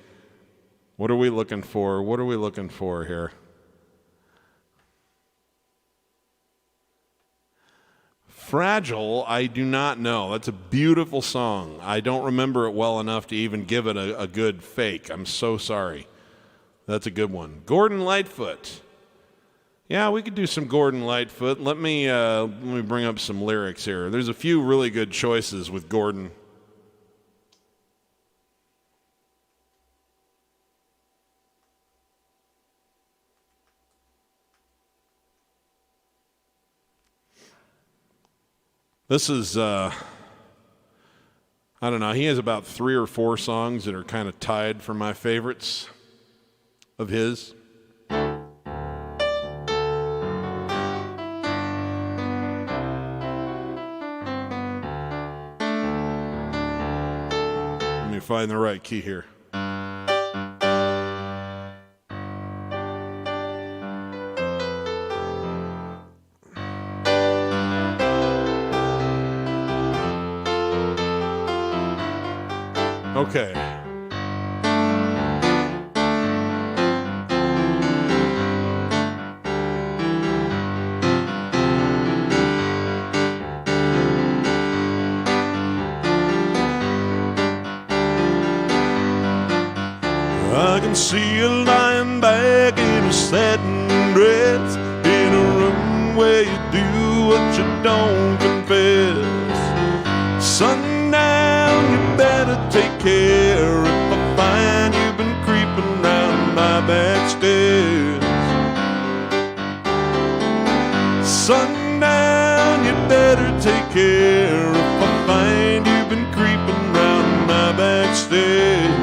What are we looking for? What are we looking for here? Fragile, I do not know. That's a beautiful song. I don't remember it well enough to even give it a good fake. I'm so sorry. That's a good one. Gordon Lightfoot. Yeah, we could do some Gordon Lightfoot. Let me bring up some lyrics here. There's a few really good choices with Gordon. This is, I don't know, he has about 3 or 4 songs that are kind of tied for my favorites of his. Let me find the right key here. Okay. I can see you lying back in a satin dress in a room where you do what you don't confess. Sundown, you better take care if I find you've been creeping round my back stairs. Sundown, you better take care if I find you've been creeping round my back stairs.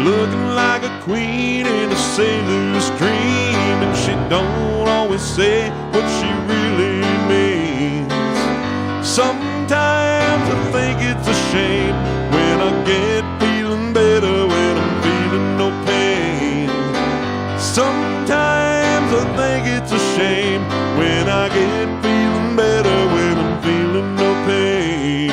Looking like a queen in a sailor's dream, and she don't always say what she really means. Sometimes I think it's a shame when I get feeling better when I'm feeling no pain. Sometimes I think it's a shame when I get feeling better when I'm feeling no pain.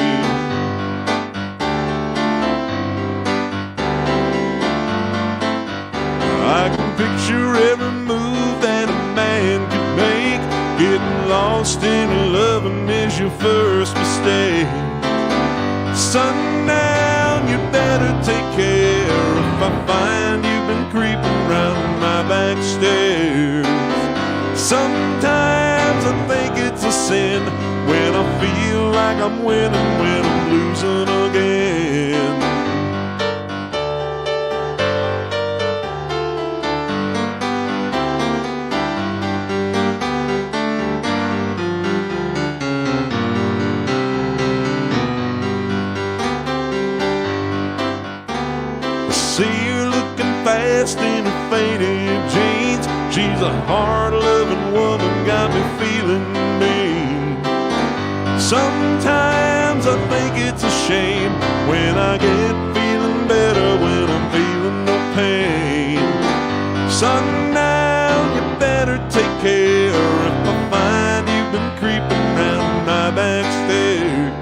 I can picture every move that a man could make. Getting lost in loving is your first mistake. Sundown, you better take care if I find you've been creeping round my back stairs. Sometimes I think it's a sin when I feel like I'm winning when I'm losing again. See her looking fast in her faded jeans. She's a hard-loving woman, got me feeling mean. Sometimes I think it's a shame when I get feeling better, when I'm feeling no pain. Sundown, you better take care if I find you've been creeping round my back stairs.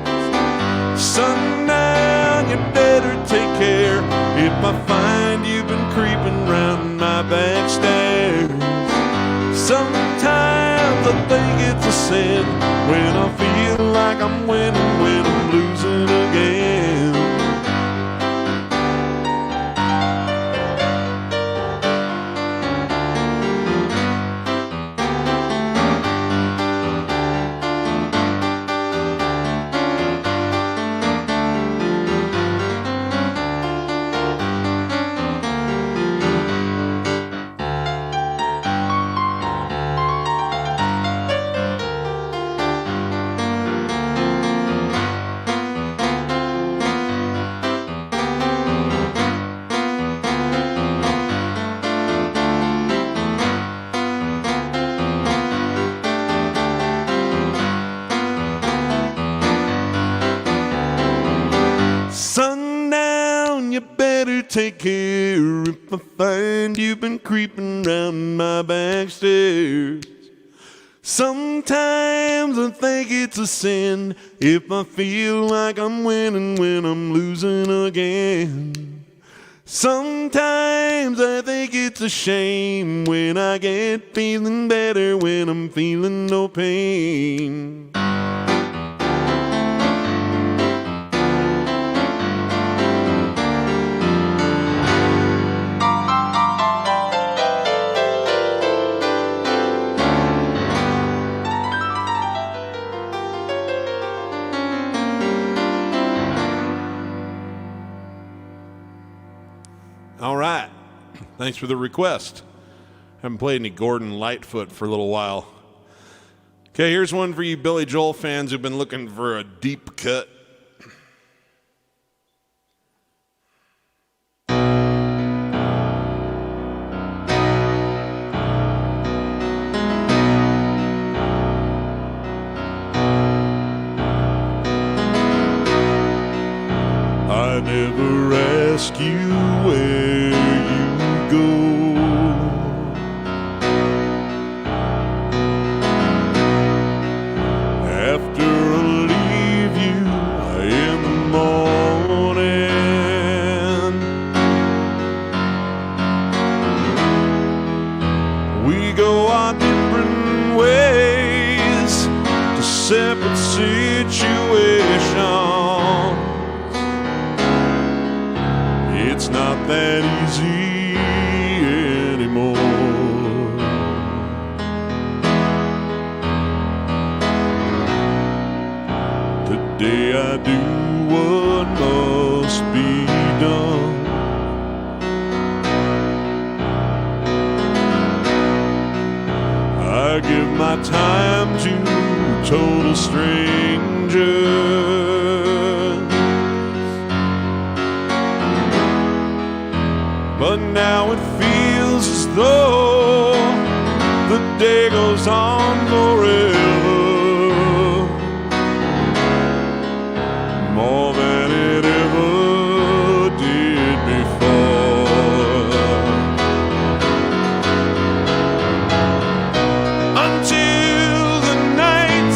Sundown, you better take care if I find you've been creeping round my back stairs. Sometimes I think it's a sin when I feel like I'm winning, when I'm losing again. Sundown, you better take care if I find you've been creeping round my back stairs. Sometimes I think it's a sin if I feel like I'm winning when I'm losing again. Sometimes I think it's a shame when I get feeling better, when I'm feeling no pain. All right. Thanks for the request. Haven't played any Gordon Lightfoot for a little while. Okay, here's one for you Billy Joel fans who've been looking for a deep cut. I never ask you where you go. After I leave you in the morning, we go our different ways to separate situations. It's not that easy anymore. Today I do what must be done. I give my time to total strangers. But now it feels as though the day goes on forever, more than it ever did before. Until the night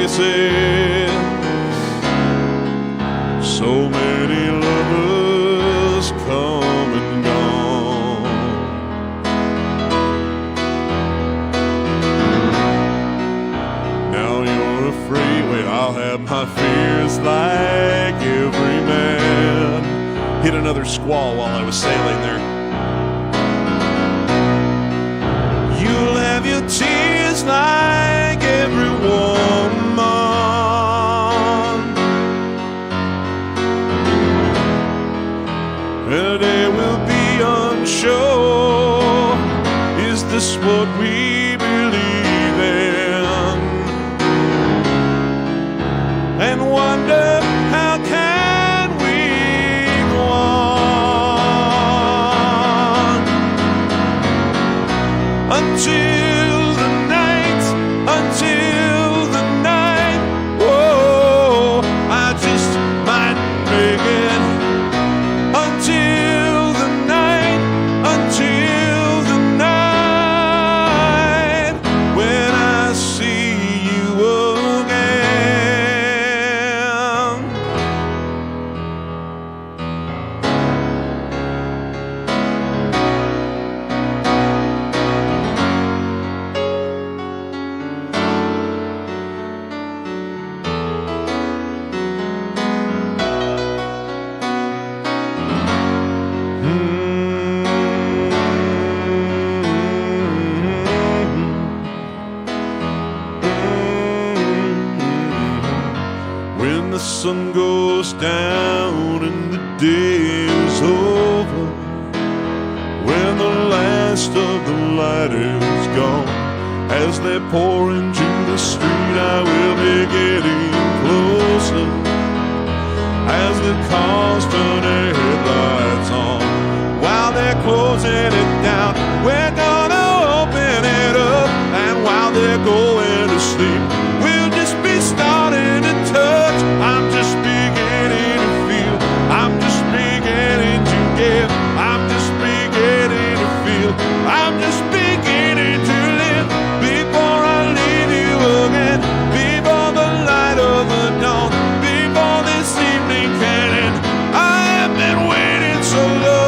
faces. So many lovers come and gone. Now you're afraid, wait, I'll have my fears like every man. Hit another squall while I was sailing there. You'll have your tears like every woman. A day will be unsure. Is this what we believe in? And wonder how can we go on until the night, oh, I just might make it until the night, when I see you again. When the sun goes down and the day is over, when the last of the light is gone, as they pour into the street, I will be getting closer. As the cars turn their headlights on, while they're closing it down, we're gonna open it up. And while they're going to sleep, we'll just be starting to touch. I'm just beginning to feel, I'm just beginning to give, I'm just beginning to feel, I'm just beginning to live before I leave you again, before the light of the dawn, before this evening can end. I have been waiting so long.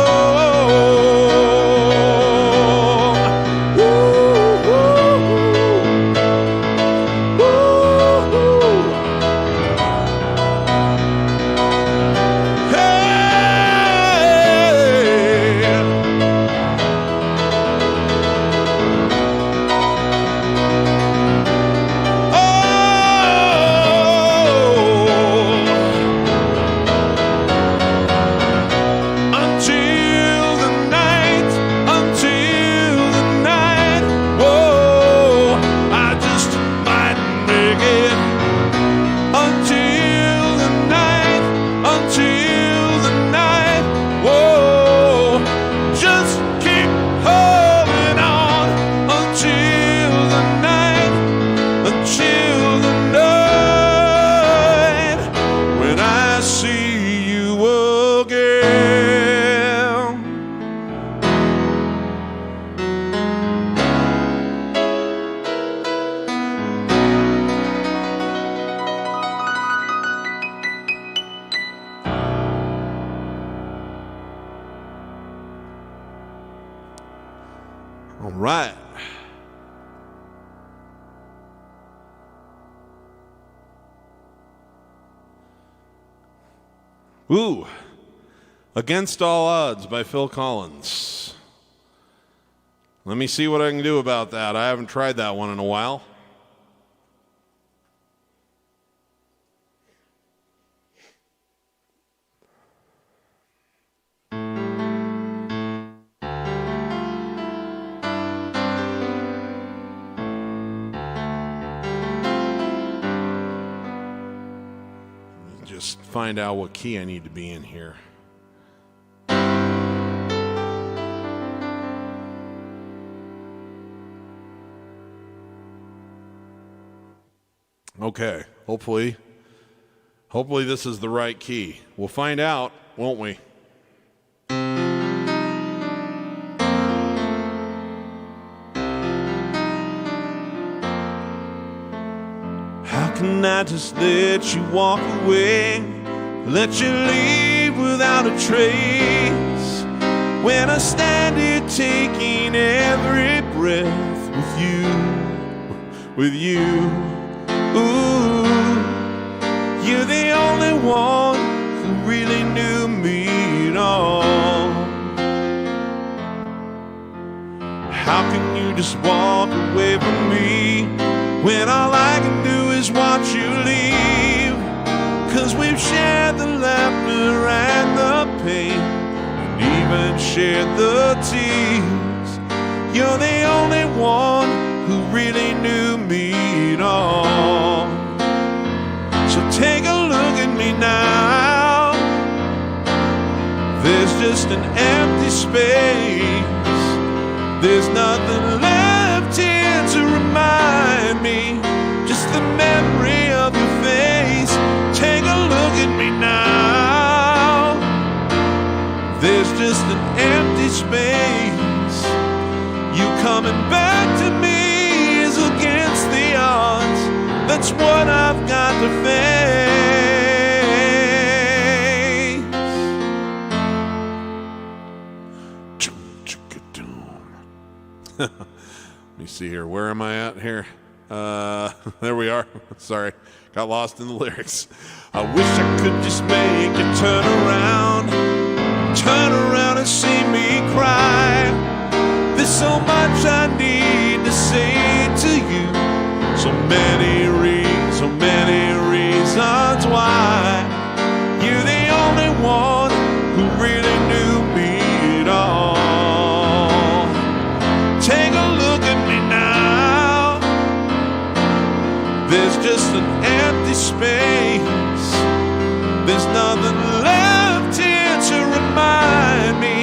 All right. Ooh, Against All Odds by Phil Collins. Let me see what I can do about that. I haven't tried that one in a while. Just find out what key I need to be in here. Okay, hopefully this is the right key. We'll find out, won't we? How can and I just let you walk away, let you leave without a trace. When I stand here taking every breath with you, ooh, you're the only one who really knew me at all. How can you just walk away from me when all I can do is watch you leave? 'Cause we've shared the laughter and the pain, and even shared the tears. You're the only one who really knew me at all. So take a look at me now. There's just an empty space. There's nothing left here to remind me, just the memory of your face. Take a look at me now. There's just an empty space. You coming back to me is against the odds. That's what I've got to face. Let me see here. Where am I at here? There we are. Sorry. Got lost in the lyrics. I wish I could just make you turn around and see me cry. There's so much I need to say to you. So many reasons why. You're the only one who really knew me at all. Take a look at me now. There's just an empty space. There's nothing left here to remind me,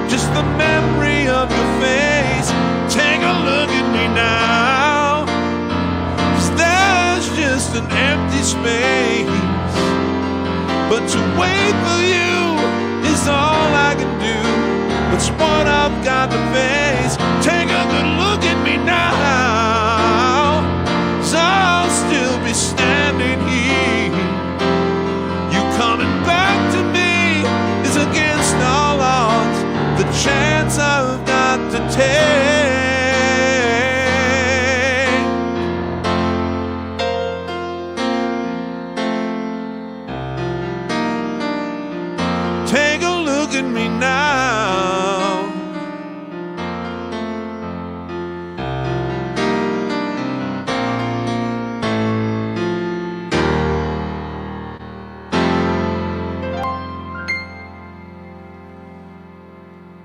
just the memory of your face. Take a look at me now. 'Cause there's just an empty space. But to wait for you is all I can do. It's what I've got to face. Take a good look at me now. 'Cause I'll still be standing here. You coming back to me is against all odds. The chance I've got to take. Take a look at me now.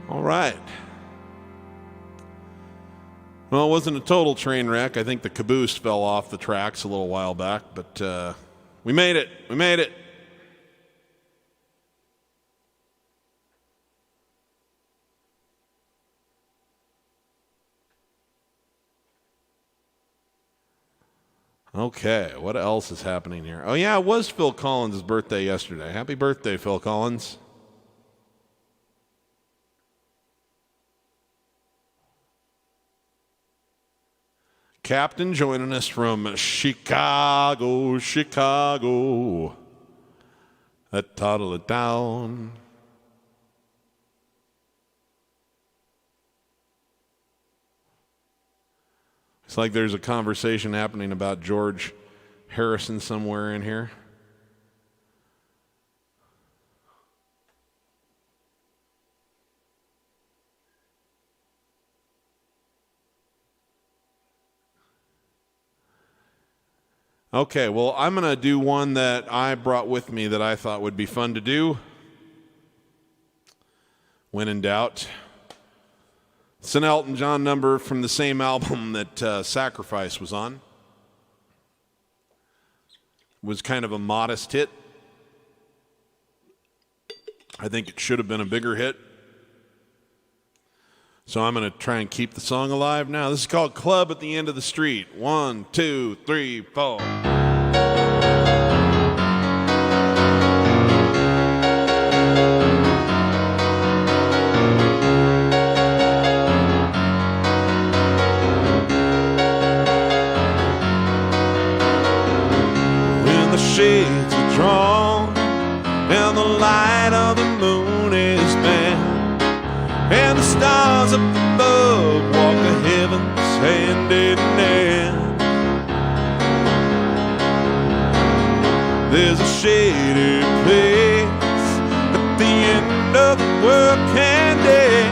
All right. Well, it wasn't a total train wreck. I think the caboose fell off the tracks a little while back, but we made it. We made it. Okay, what else is happening here? Oh, yeah, it was Phil Collins' birthday yesterday. Happy birthday, Phil Collins. Captain joining us from Chicago. Let's toddle it down. It's like there's a conversation happening about George Harrison somewhere in here. Okay, well, I'm going to do one that I brought with me that I thought would be fun to do. When in doubt. It's an Elton John number from the same album that Sacrifice was on. It was kind of a modest hit. I think it should have been a bigger hit. So I'm going to try and keep the song alive now. This is called Club at the End of the Street. 1, 2, 3, 4. the shades are drawn, and the light of the moon is bent, and the stars up above walk the heavens hand in hand. There's a shady place at the end of the working day,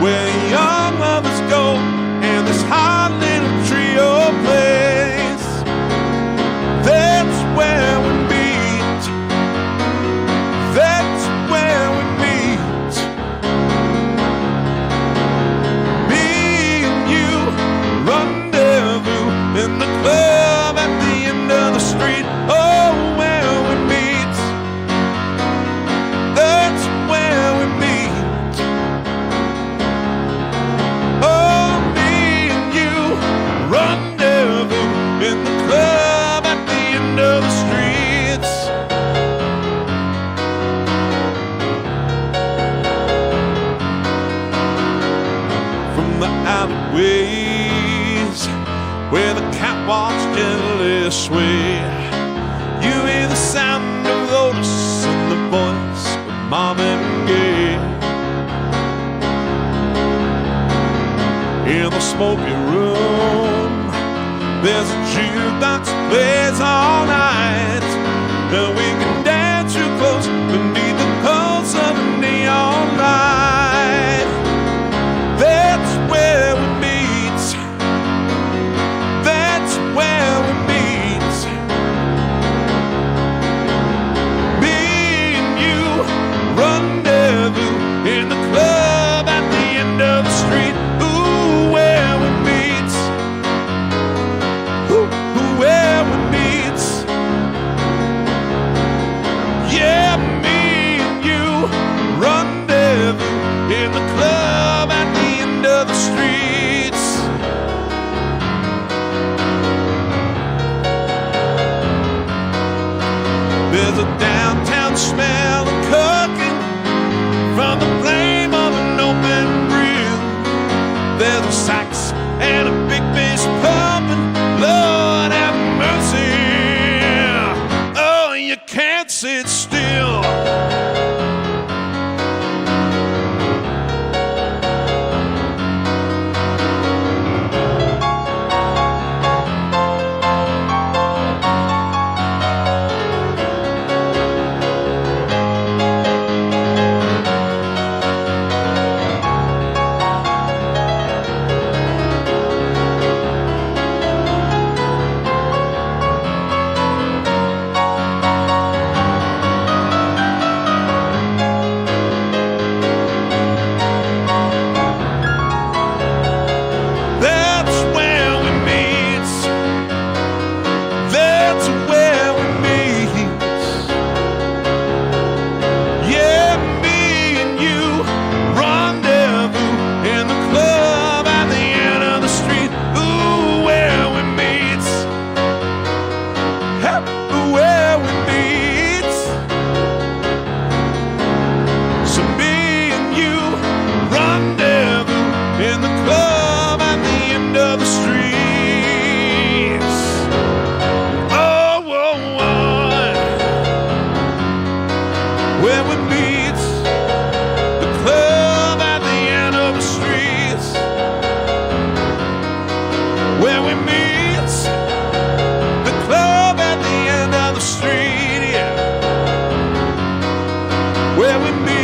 where young lovers go and this hot little trio plays. That's where we meet. That's where we meet. Me and you rendezvous in the club at the end of the street. Oh, where we meet. That's where we meet. Oh, me and you rendezvous in the club at the end of the streets. From the alleyways where the catwalks gently sway, you hear the sound of Otis and the voice of Marvin Gaye. In the smoky room, there's a jukebox that plays all night, and we can dance real close beneath the pulse of a neon light. That's where we meet. That's where we meet. Me and you rendezvous in the club at the end of the street. Ooh, where we meet. Ooh, where we meet. Yeah, me and you rendezvous in the club at the end of the streets. There's a downtown smell of cooking from the flame of an open grill. There's a sax and a big bass pumping. Lord have mercy. Oh, you can't sit still. That's where we meet. That's where we meet. Yeah, me and you rendezvous in the club at the end of the street. Ooh, where we meet. Hey, where we meet. So me and you rendezvous in the club at the end of the streets. Oh, oh, oh. Where we meet. The club at the end of the streets. Where we meet. The club at the end of the street, yeah. Where we meet.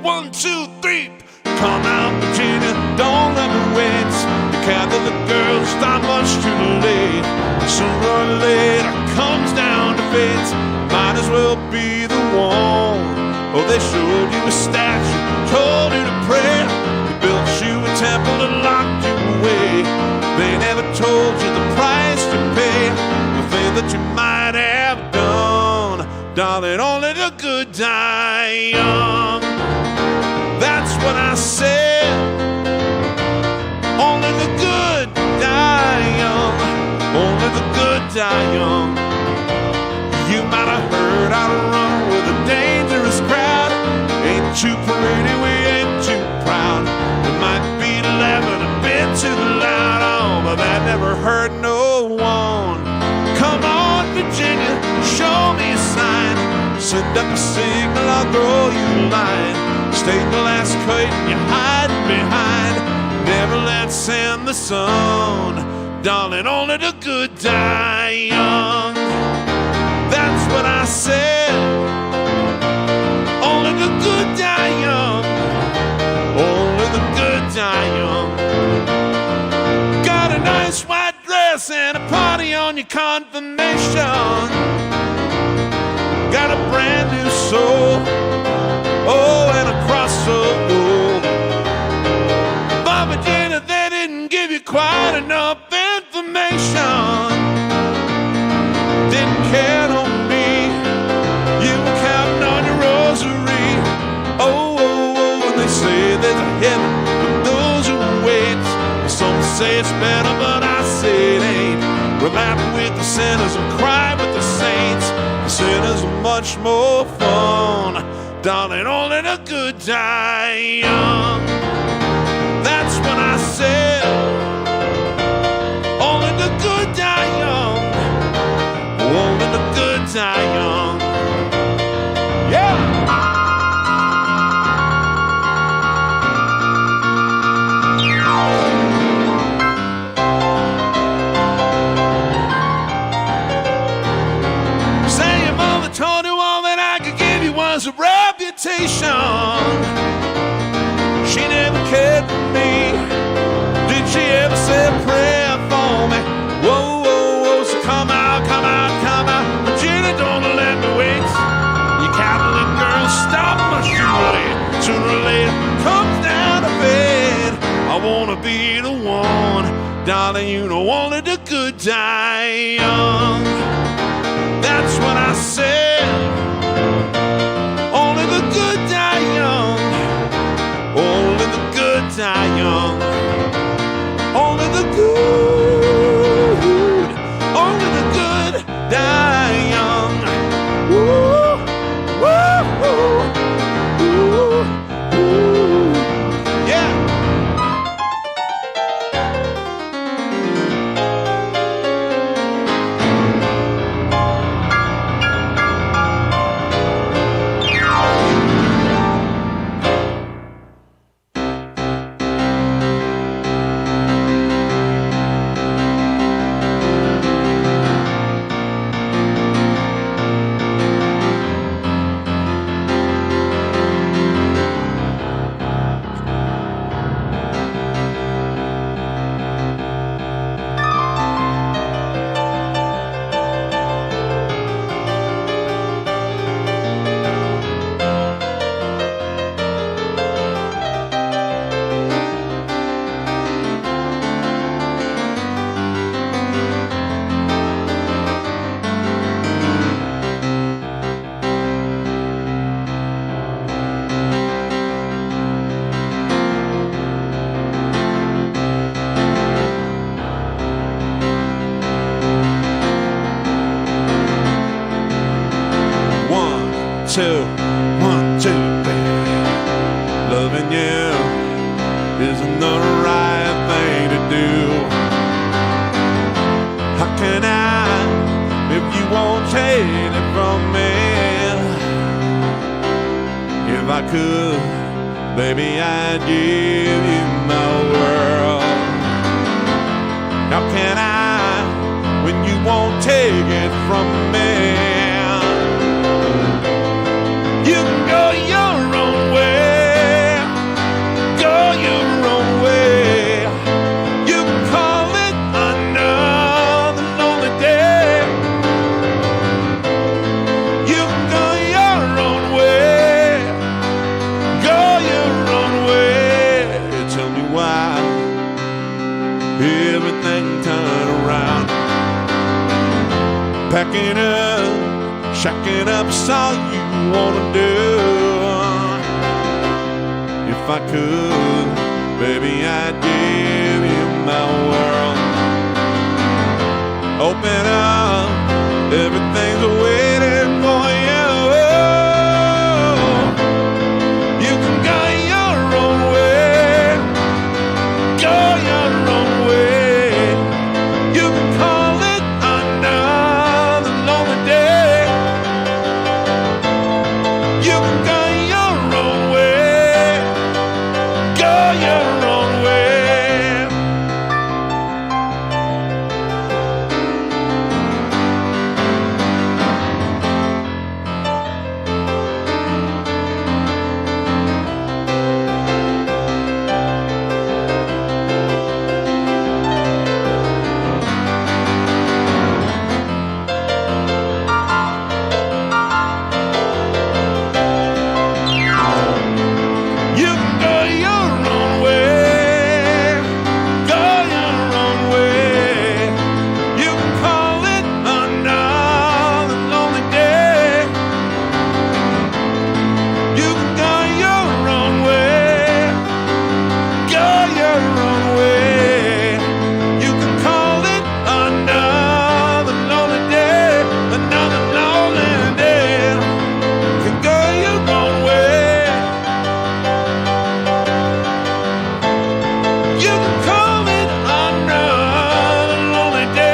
One, two, three. Come out, Virginia, don't let me wait. The cab of the girls start much too late. Sooner or later comes down to fate. Might as well be the one. Oh, they showed you a statue, told you to pray. They built you a temple and locked you away. They never told you the price to pay. The thing that you might have done, darling, only the good die young. That's what I said. Only the good die young. Only the good die young. You might have heard I run with a dangerous crowd. Ain't too pretty, we ain't too proud. We might be laughing a bit too loud, oh, but that never hurt no one. Come on, Virginia, show me a sign. Send up a signal, I'll throw you a line. State the last curtain you hide behind. Never let's send the sun. Darling, only the good die young. That's what I said. Only the good die young. Only the good die young. Got a nice white dress and a party on your confirmation. Got a brand new soul. Oh, and a cross of gold. But Virginia, they didn't give you quite enough information. Didn't count on me. You were counting on your rosary. Oh, oh, oh, and they say there's a heaven for those who wait. Some say it's better, but I say it ain't. We're laughing with the sinners and cry with the saints. The sinners are much more fun. Darling, only the good die young. That's what I said. Only the good die young. Only the good die young. Yeah! Say your mother told you all that I could give you was a reputation. She never cared for me. Did she ever say a prayer for me? Whoa, whoa, whoa, so come out, come out, come out. Virginia, don't let me wait. You Catholic girls, stop much too late. Sooner or later, comes down to bed. I wanna be the one. Darling, you know only the good die young. That's what I said. Only the good die young. Only the good die young. Only the good. Only the good die young. Woo, woo, woo, woo, woo. Yeah. Two, 1, 2, baby. Loving you isn't the right thing to do. How can I, if you won't take it from me? If I could, baby, I'd give you my world. How can I, when you won't take it from me? You can go your own way, go your own way. You can call it another lonely day. You can go your own way, go your own way. Tell me why everything turned around. Packing up, Shacking up's all you wanna do. If I could, baby, I'd give you my world. Open up, everything's waiting for you. You can go your own way, go your own way. You can call it another lonely day. You can go your own way, go your own way. You can go your own way, go your own way. You can call it another lonely day. You can go your own way, go your own way. You can call it another lonely day, another lonely day. You can go your own way. You can call it another lonely day.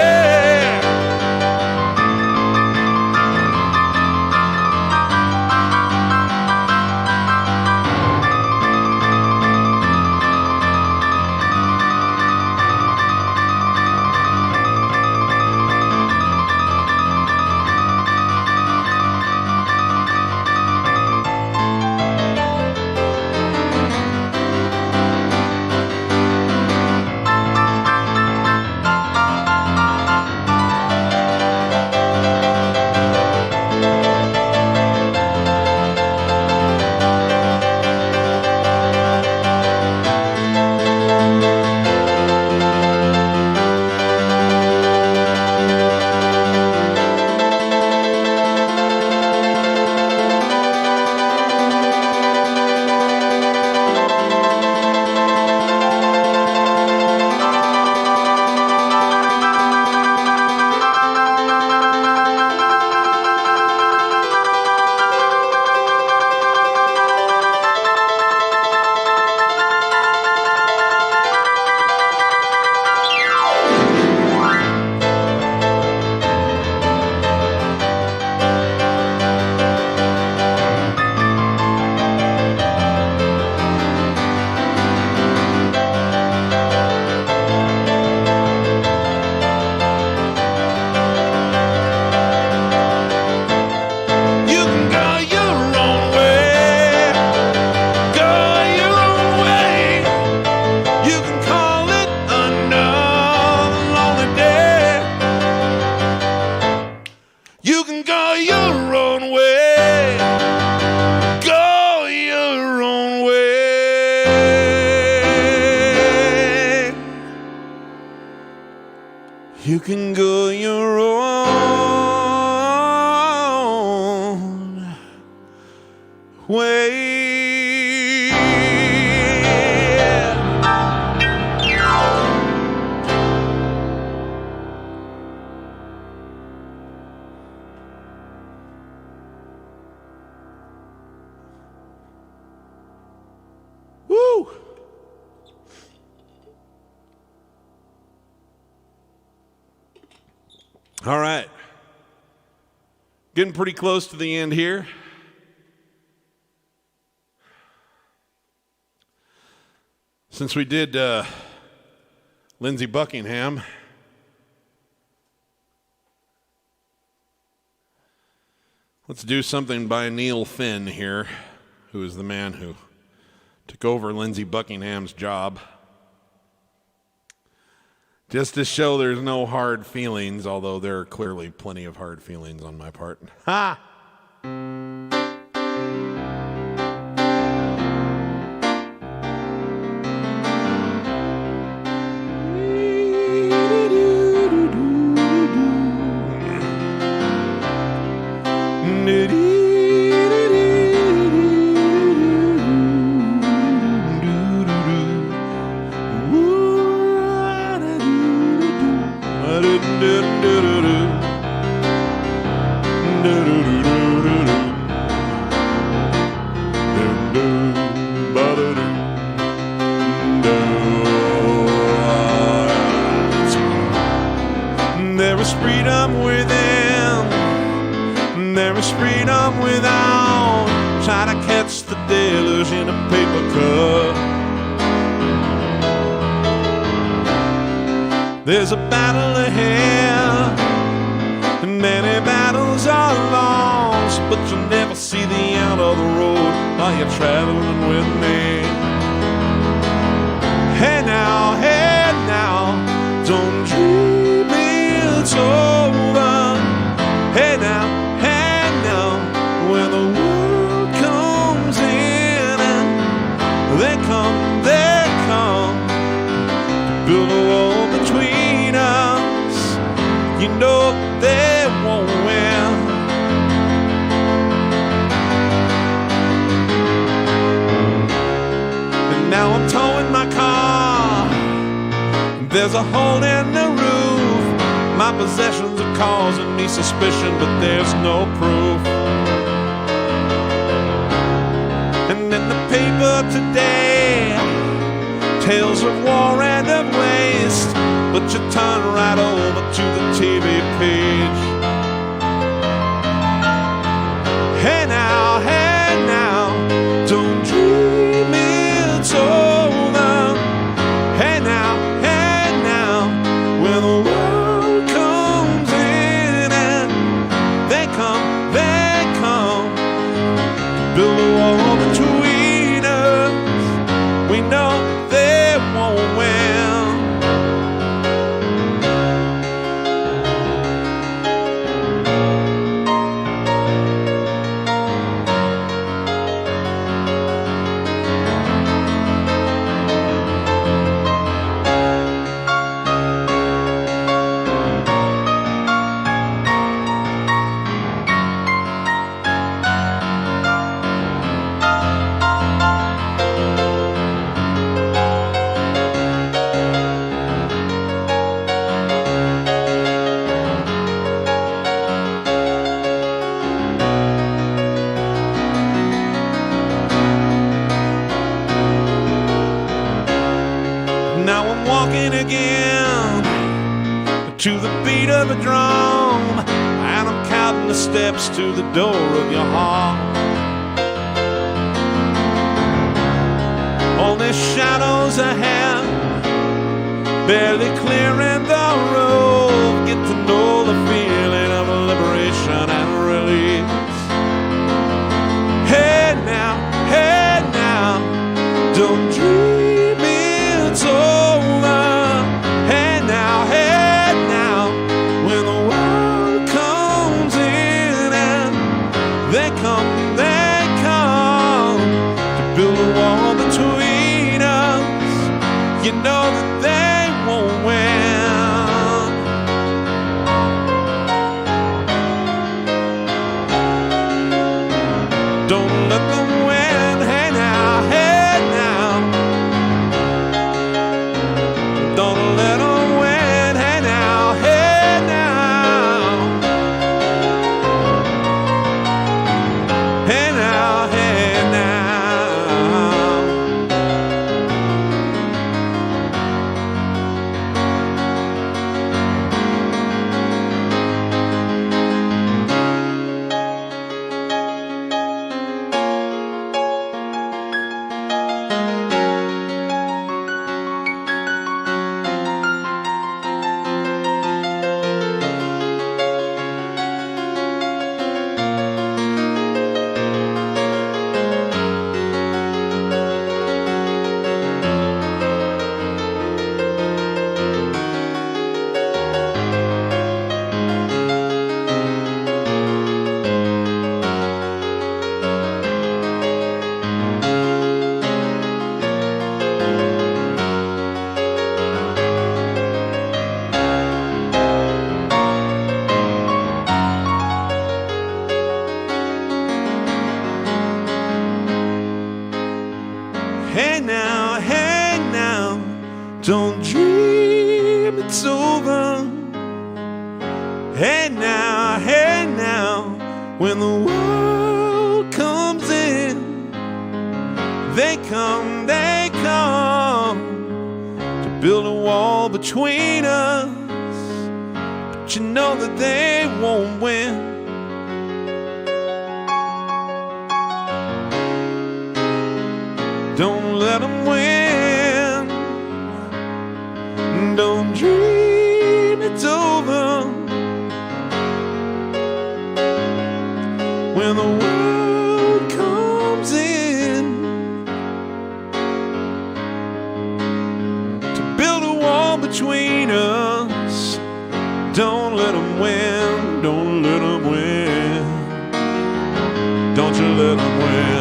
You can go your own way, go your own way. You can call it another lonely day. You can go your own way, go your own way. You can go your own way. Woo! All right. Getting pretty close to the end here. Since we did Lindsey Buckingham, let's do something by Neil Finn here, who is the man who took over Lindsey Buckingham's job. Just to show there's no hard feelings, although there are clearly plenty of hard feelings on my part. Ha! catch the deluge in a paper cup. There's a battle ahead, and many battles are lost, but you'll never see the end of the road while you're traveling with me. Hey now, don't dream it's over. Hey now, when the world comes in, and they come to build a wall between us. You know they won't win. And now I'm towing my car. There's a hole in the roof. My possessions are causing me suspicion, but there's no proof. And in the paper today, tales of war and of waste, but you turn right over to the TV page. Hey now, don't dream it's over. Hey now, when the world comes in, and they come to build a wall between us. We know they won't win. Now I'm walking again to the beat of a drum, and I'm counting the steps to the door of your heart. Only shadows ahead, barely clearing the road. Get to know the feeling of liberation and release. Hey now, don't dream it's over. Hey now, when the world comes in, and they come to build a wall between us. You know that they won't win. Don't let them win. Hey now, don't let them win. Hey now, hey now. Hey now, don't dream it's over. Hey now, when the world comes in, they come to build a wall between us, but you know that they won't win. Don't let them win. Don't dream it's over when the world comes in to build a wall between us. Don't let them win. Don't let them win. Don't you let them win.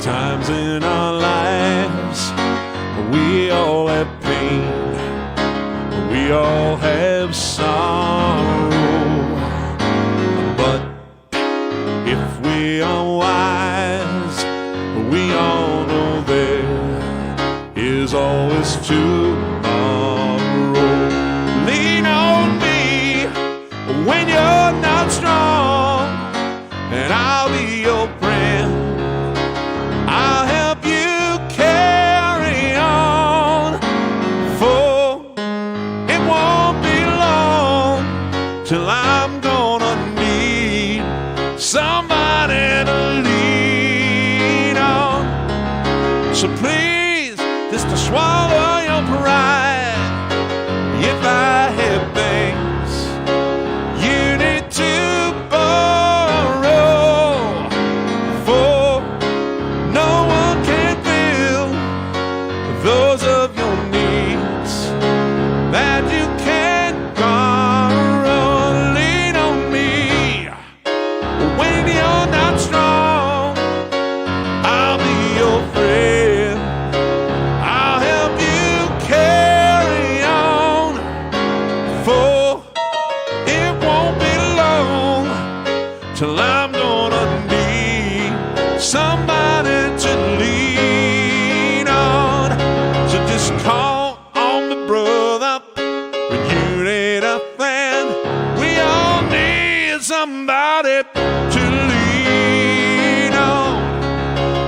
Sometimes in our lives we all have pain, we all have sorrow, but if we are wise, we all know there is always tomorrow. Lean on me when you're not strong, and I'll be your friend. I'll help you carry on, for it won't be long till I'm gonna need somebody to lean on. So please, just to swallow your pride. If I have things you need to borrow, for no one can fill those of your needs that you can't borrow. Lean on me when you're not strong. I'll be your friend. I'll help you carry on, for it won't be long till I'm gonna need somebody to lean on. So just call on me, brother, when you need a friend. We all need somebody to lean on.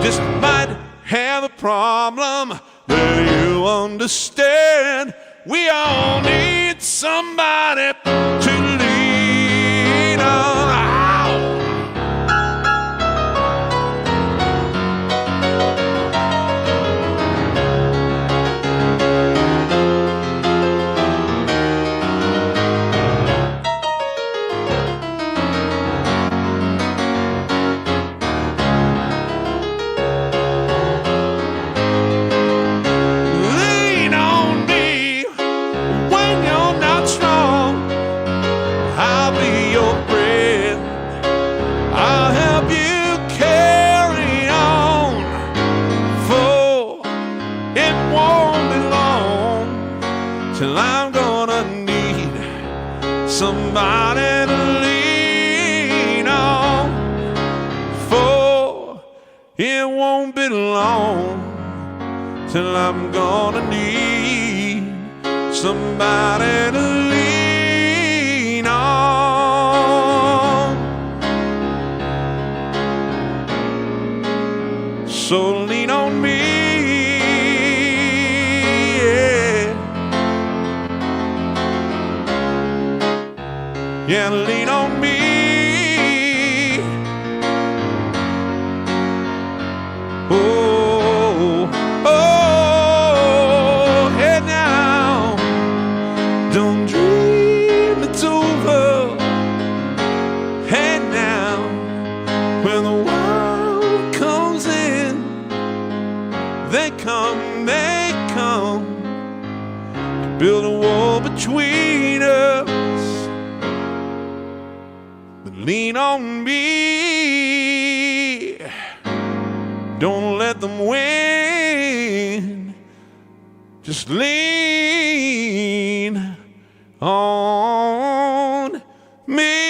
Just might have a problem that you understand. We all need somebody to lean on. Ow! Lean on me when you're not strong. I'll be your friend. I'll help you carry on, for it won't be long till I'm gonna need somebody to lean on, for it won't be long till I'm gonna need somebody to lean on. So lean on me, yeah. Yeah, lean on me. Oh, oh, hey now. Don't dream it's over. Hey now, when the world comes in, they come to build a wall between us. But lean on me. Don't let them win. Just lean on me.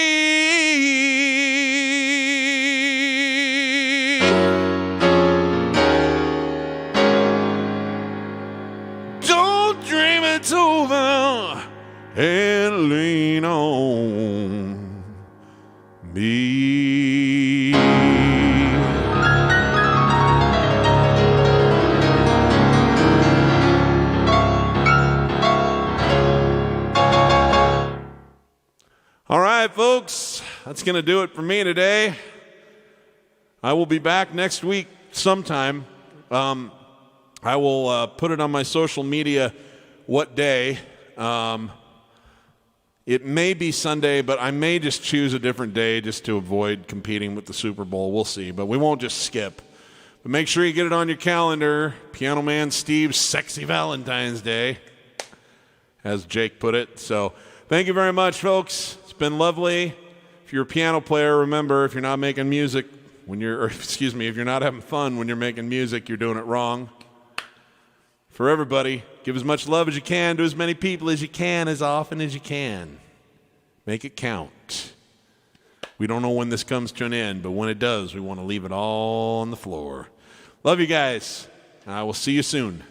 Don't dream it's over, and lean on me. right, folks, that's going to do it for me today. I will be back next week sometime. I will put it on my social media what day. It may be Sunday, but I may just choose a different day just to avoid competing with the Super Bowl. We'll see, but we won't just skip. But make sure you get it on your calendar. Piano Man Steve's Sexy Valentine's Day, as Jake put it. So thank you very much, folks. It's been lovely. If you're a piano player, remember, if you're not making music if you're not having fun when you're making music, you're doing it wrong. For everybody, give as much love as you can to as many people as you can, as often as you can. Make it count. We don't know when this comes to an end, but when it does, we want to leave it all on the floor. Love you guys. I will see you soon.